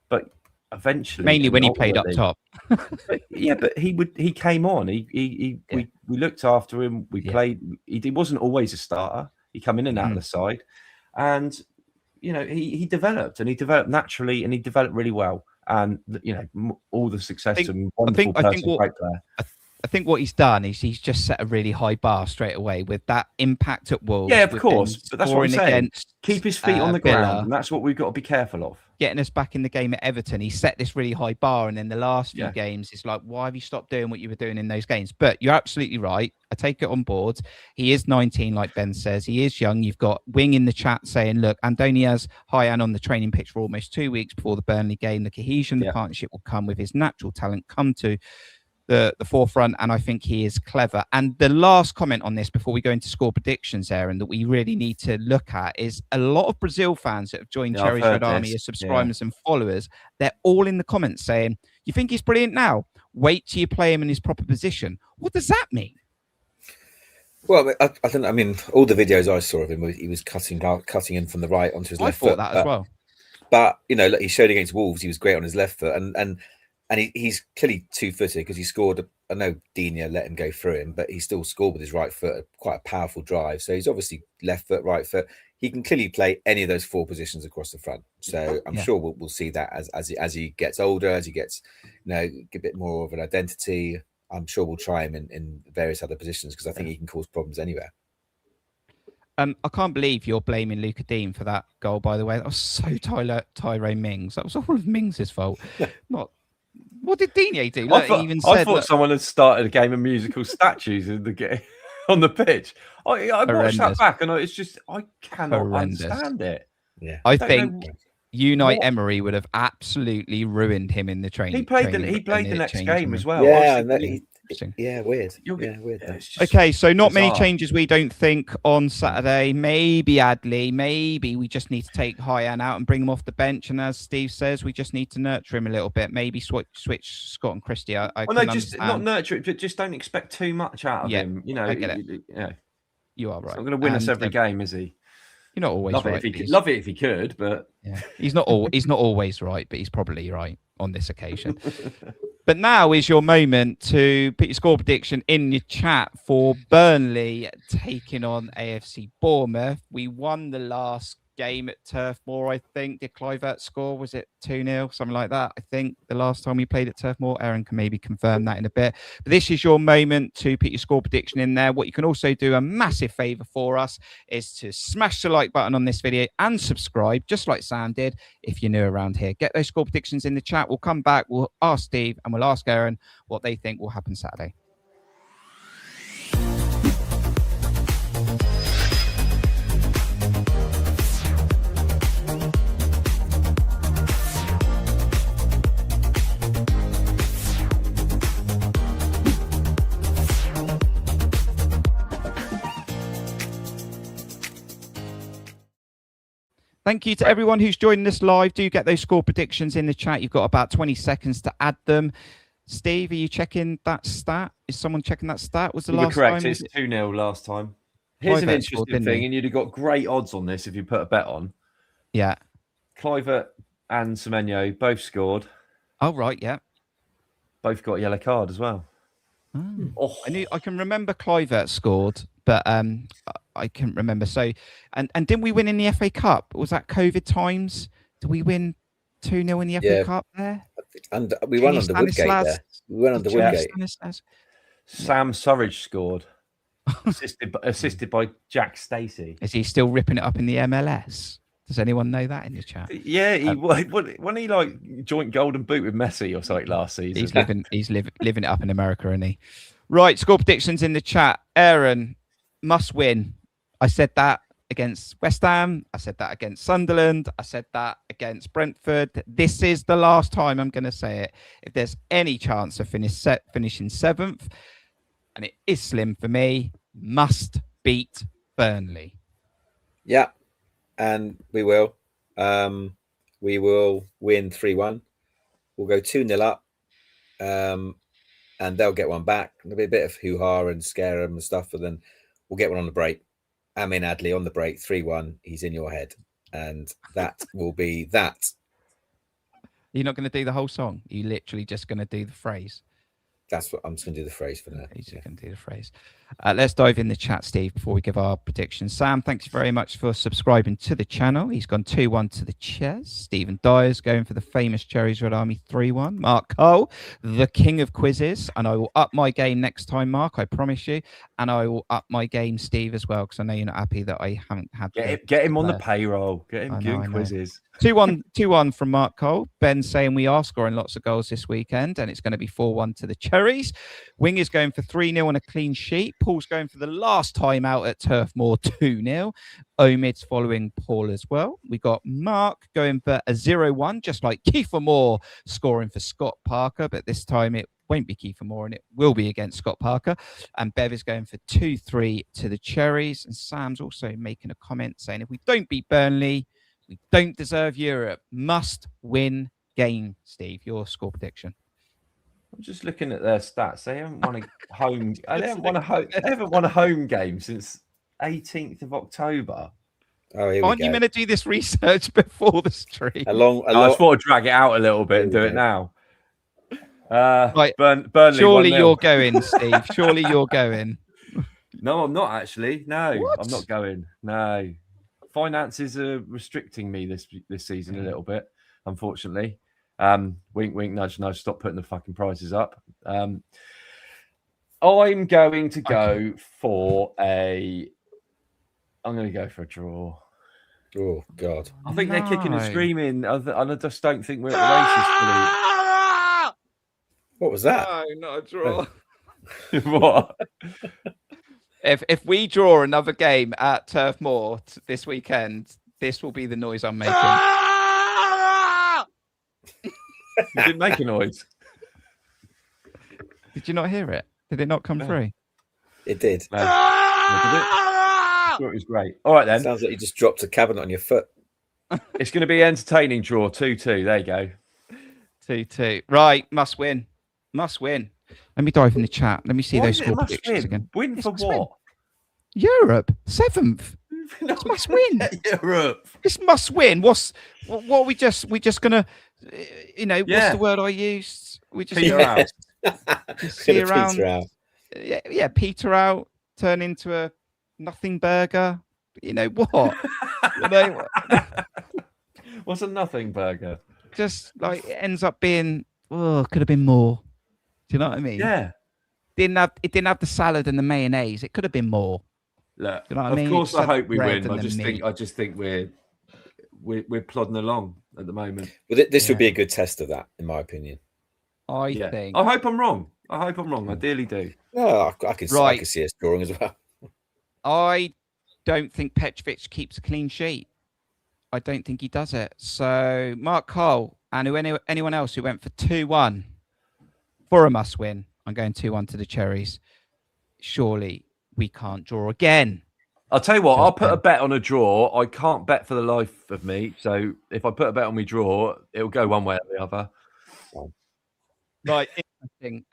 but eventually, mainly when he played up top. but he came on. We looked after him. We played. He wasn't always a starter. He came in and out of the side, and he developed, and he developed naturally, and he developed really well. And all the success and wonderful person, great player. I think what he's done is he's just set a really high bar straight away with that impact at Wolves. Yeah, of course. But that's what I'm saying. Keep his feet on the ground, and that's what we've got to be careful of. Getting us back in the game at Everton, he set this really high bar, and in the last few games, it's like, why have you stopped doing what you were doing in those games? But you're absolutely right. I take it on board. He is 19, like Ben says. He is young. You've got Wing in the chat saying, look, Andonias Hyan on the training pitch for almost 2 weeks before the Burnley game. The cohesion, the partnership will come with his natural talent, come to the forefront, and I think he is clever. And the last comment on this before we go into score predictions, Aaron, that we really need to look at is a lot of Brazil fans that have joined Cherries Red Army as subscribers and followers. They're all in the comments saying, you think he's brilliant now? Wait till you play him in his proper position. What does that mean? Well, I mean, all the videos I saw of him, he was cutting in from the right onto his left foot. I thought that as well. But, he showed against Wolves, he was great on his left foot. And he's clearly 2-footed because he scored. I know Dina let him go through him, but he still scored with his right foot, quite a powerful drive. So he's obviously left foot, right foot. He can clearly play any of those 4 positions across the front. So I'm sure we'll see that as he gets older, as he gets a bit more of an identity. I'm sure we'll try him in various other positions because I think he can cause problems anywhere. I can't believe you're blaming Luca Dean for that goal, by the way. That was so Tyrone Mings. That was all of Mings' fault. What did Digne do? I thought someone had started a game of musical statues on the pitch. I watched that back, and it's just I cannot understand it. Yeah, I think Unai Emery would have absolutely ruined him in the training. He played the next game as well. Yeah, weird. Weird. Okay, so not many changes, we don't think, on Saturday. Maybe Adley. Maybe we just need to take Hyan out and bring him off the bench. And as Steve says, we just need to nurture him a little bit. Maybe switch Scott and Christie. Not nurture it, but just don't expect too much out of him. I get it. You are right. He's not going to win us every game, is he? You're not always right. Love it if he could, but he's not always right, but he's probably right on this occasion. But now is your moment to put your score prediction in your chat for Burnley taking on AFC Bournemouth. We won the last game at Turf Moor, I think. Did Clivert score? Was it 2-0? Something like that, I think, the last time we played at Turf Moor. Aaron can maybe confirm that in a bit. But this is your moment to put your score prediction in there. What you can also do, a massive favour for us, is to smash the like button on this video and subscribe, just like Sam did, if you're new around here. Get those score predictions in the chat. We'll come back, we'll ask Steve, and we'll ask Aaron what they think will happen Saturday. Thank you to everyone who's joining us live. Do get those score predictions in the chat. You've got about 20 seconds to add them. Steve, are you checking that stat? Is someone checking that stat? Was the last correct. time? It's 2-0 last time. Here's an interesting thing, and you'd have got great odds on this if you put a bet on. Yeah. Kluivert and Semenyo both scored. Oh, right, yeah. Both got a yellow card as well. Oh. I can remember Kluivert scored, but I couldn't remember. So, and didn't we win in the FA Cup? Was that COVID times? Did we win 2-0 in the FA Cup there? And we won under Woodgate there. We went under Woodgate. Sam Surridge scored, assisted by Jack Stacey. Is he still ripping it up in the MLS? Does anyone know that in the chat? Yeah, when he like joint golden boot with Messi or something last season. He's living it up in America, isn't he? Right, score predictions in the chat. Aaron, must win. I said that against West Ham. I said that against Sunderland. I said that against Brentford. This is the last time I'm going to say it. If there's any chance of finishing 7th, and it is slim for me, must beat Burnley. Yeah, and we will. We will win 3-1. We'll go 2-0 up, and they'll get one back. There'll be a bit of hoo-ha and scare them and stuff, but then we'll get one on the break. Amin Adli on the break, 3-1. He's in your head, and that will be that. You're not going to do the whole song. You're literally just going to do the phrase. That's what I'm just going to do the phrase for now. He's just going to do the phrase. Let's dive in the chat, Steve, before we give our predictions. Sam, thanks very much for subscribing to the channel. He's gone 2-1 to the Cherries. Stephen Dyer's going for the famous Cherries Red Army 3-1. Mark Cole, the king of quizzes. And I will up my game next time, Mark, I promise you. And I will up my game, Steve, as well, because I know you're not happy that I haven't had... Get him on the payroll. Get him doing quizzes. 2-1 from Mark Cole. Ben saying we are scoring lots of goals this weekend, and it's going to be 4-1 to the Cherries. Wing is going for 3-0 on a clean sheet. Paul's going for the last time out at Turf Moor 2-0. Omid's following Paul as well. We got Mark going for a 0-1, just like Kiefer Moore scoring for Scott Parker, but this time it won't be Kiefer Moore and it will be against Scott Parker. And Bev is going for 2-3 to the Cherries. And Sam's also making a comment saying if we don't beat Burnley, we don't deserve Europe. Must win game, Steve. Your score prediction. I'm just looking at their stats. They haven't won a home. They haven't won a home game since 18th of October. Aren't you meant to do this research before the stream? I just thought to drag it out a little bit and do it now. Right. Burnley. Surely you're going, Steve. Surely you're going. No, I'm not actually. No, what? I'm not going. No. Finances are restricting me this season a little bit, unfortunately. Wink, wink, nudge, nudge. Stop putting the fucking prices up. I'm going to go for a. I'm going to go for a draw. Oh God! I think they're kicking and screaming, and I just don't think we're at the races. What was that? No, not a draw. What? If we draw another game at Turf Moor this weekend, this will be the noise I'm making. You didn't make a noise. Did you not hear it? Did it not come through? It did. No. Did it? It was great. All right then. Sounds like you just dropped a cabinet on your foot. It's going to be entertaining draw 2-2. There you go. 2-2. Right, must win. Must win. Let me dive in the chat. Let me see those score predictions again. Win for what? Europe, 7th. This must win. Europe. This must win. What are we just gonna, what's the word I used? We just peter out. See around. Peter out. Yeah, peter out. Turn into a nothing burger. You know what? What's a nothing burger? Just like it ends up being. Oh, could have been more. Do you know what I mean? Yeah. It didn't have the salad and the mayonnaise. It could have been more. Look, you know what I mean? Of course, I hope we win. I just think we're plodding along at the moment. Well, this would be a good test of that, in my opinion. I think. I hope I'm wrong. I dearly do. No, I can see us drawing as well. I don't think Petrovic keeps a clean sheet. I don't think he does it. So Mark Cole and anyone else who went for 2-1 for a must win, I'm going 2-1 to the Cherries. Surely we can't draw again. I'll tell you what, I'll put a bet on a draw. I can't bet for the life of me. So if I put a bet on we draw, it'll go one way or the other. Right.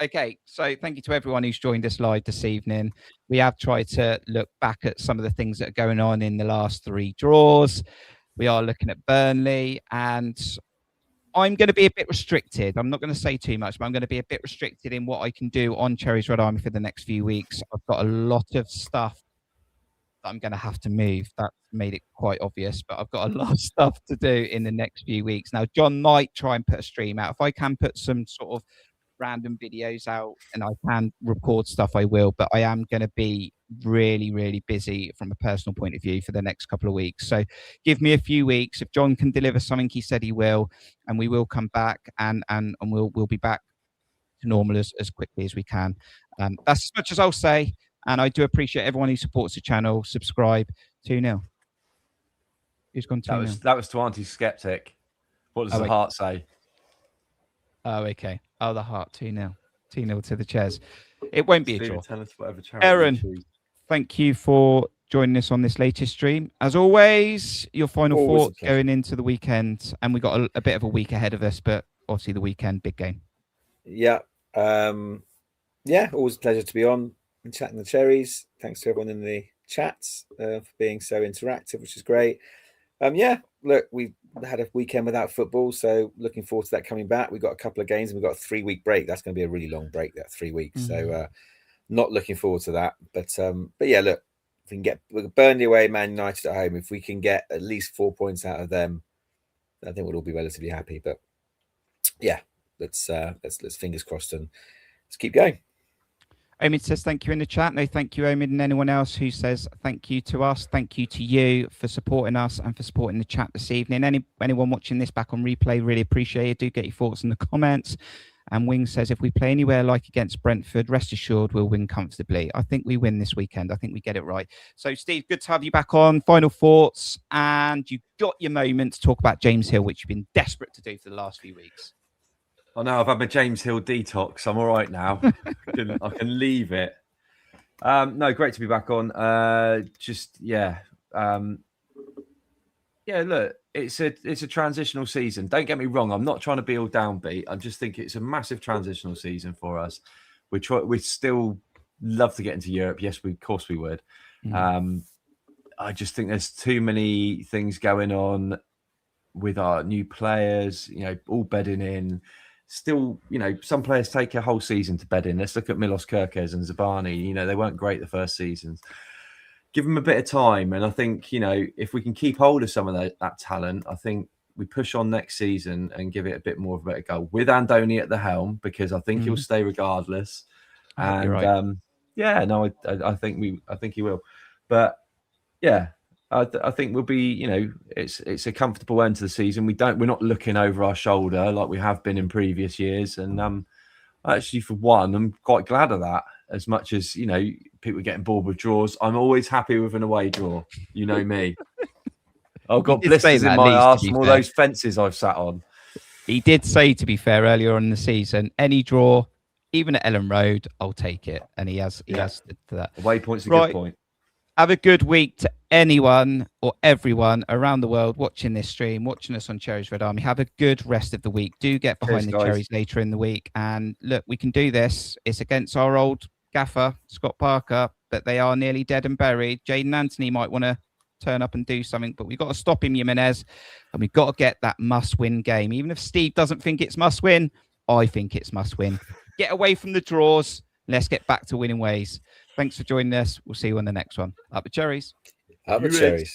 Okay, so thank you to everyone who's joined us live this evening. We have tried to look back at some of the things that are going on in the last 3 draws. We are looking at Burnley, and I'm going to be a bit restricted. I'm not going to say too much, but I'm going to be a bit restricted in what I can do on Cherries Red Army for the next few weeks. I've got a lot of stuff that I'm going to have to move. That made it quite obvious, but I've got a lot of stuff to do in the next few weeks. Now, John might try and put a stream out. If I can put some sort of random videos out and I can record stuff, I will, but I am going to be really, really busy from a personal point of view for the next couple of weeks. So give me a few weeks. If John can deliver something he said he will, and we will come back and we'll be back to normal as quickly as we can. That's as much as I'll say, and I do appreciate everyone who supports the channel. Subscribe. 2-0. Who's gone 2-0? That was to anti-skeptic. What does the heart say? Oh, okay. Oh, the heart. 2-0. 2-0 to the Chairs. It won't be a draw. Tell us whatever Aaron, thank you for joining us on this latest stream. As always, your final thoughts going into the weekend. And we got a bit of a week ahead of us, but obviously the weekend, big game. Yeah. Always a pleasure to be on and chatting the Cherries. Thanks to everyone in the chats for being so interactive, which is great. Look, we had a weekend without football, so looking forward to that coming back. We've got a couple of games and we've got a 3-week break. That's going to be a really long break, that 3 weeks. Mm-hmm. So not looking forward to that. But yeah, look, if we can get Burnley away, Man United at home, if we can get at least 4 points out of them, I think we'll all be relatively happy. But yeah, let's fingers crossed and let's keep going. Omid says thank you in the chat. No, thank you, Omid, and anyone else who says thank you to us. Thank you to you for supporting us and for supporting the chat this evening. Anyone watching this back on replay, really appreciate it. Do get your thoughts in the comments. And Wing says, if we play anywhere like against Brentford, rest assured we'll win comfortably. I think we win this weekend. I think we get it right. So, Steve, good to have you back on. Final thoughts. And you got your moment to talk about James Hill, which you've been desperate to do for the last few weeks. Oh, no, I've had my James Hill detox. I'm all right now. I can leave it. No, great to be back on. Look, it's a transitional season. Don't get me wrong. I'm not trying to be all downbeat. I just think it's a massive transitional season for us. We still love to get into Europe. Yes, of course we would. Mm. I just think there's too many things going on with our new players, all bedding in. Still, some players take a whole season to bed in. Let's look at Milos Kerkez and Zabani. They weren't great the first seasons. Give them a bit of time. And I think, if we can keep hold of some of that talent, I think we push on next season and give it a bit more of a better go with Andoni at the helm, because I think he'll stay regardless. And you're right. I think he will. But yeah, I think we'll be, it's a comfortable end to the season. We're not looking over our shoulder like we have been in previous years. And actually, for one, I'm quite glad of that. As much as, people are getting bored with draws, I'm always happy with an away draw. You know me. I've got blisters in my arse from all those fences I've sat on. He did say, to be fair, earlier on in the season, any draw, even at Ellen Road, I'll take it. And he has to that. Away point's a good point. Have a good week to anyone or everyone around the world watching this stream, watching us on Cherries Red Army. Have a good rest of the week. Do get behind the Cherries later in the week. And look, we can do this. It's against our old gaffer, Scott Parker, but they are nearly dead and buried. Jaden Anthony might want to turn up and do something, but we've got to stop him, Jimenez, and we've got to get that must-win game. Even if Steve doesn't think it's must-win, I think it's must-win. Get away from the draws. Let's get back to winning ways. Thanks for joining us. We'll see you on the next one. Up the Cherries. Up the Cherries.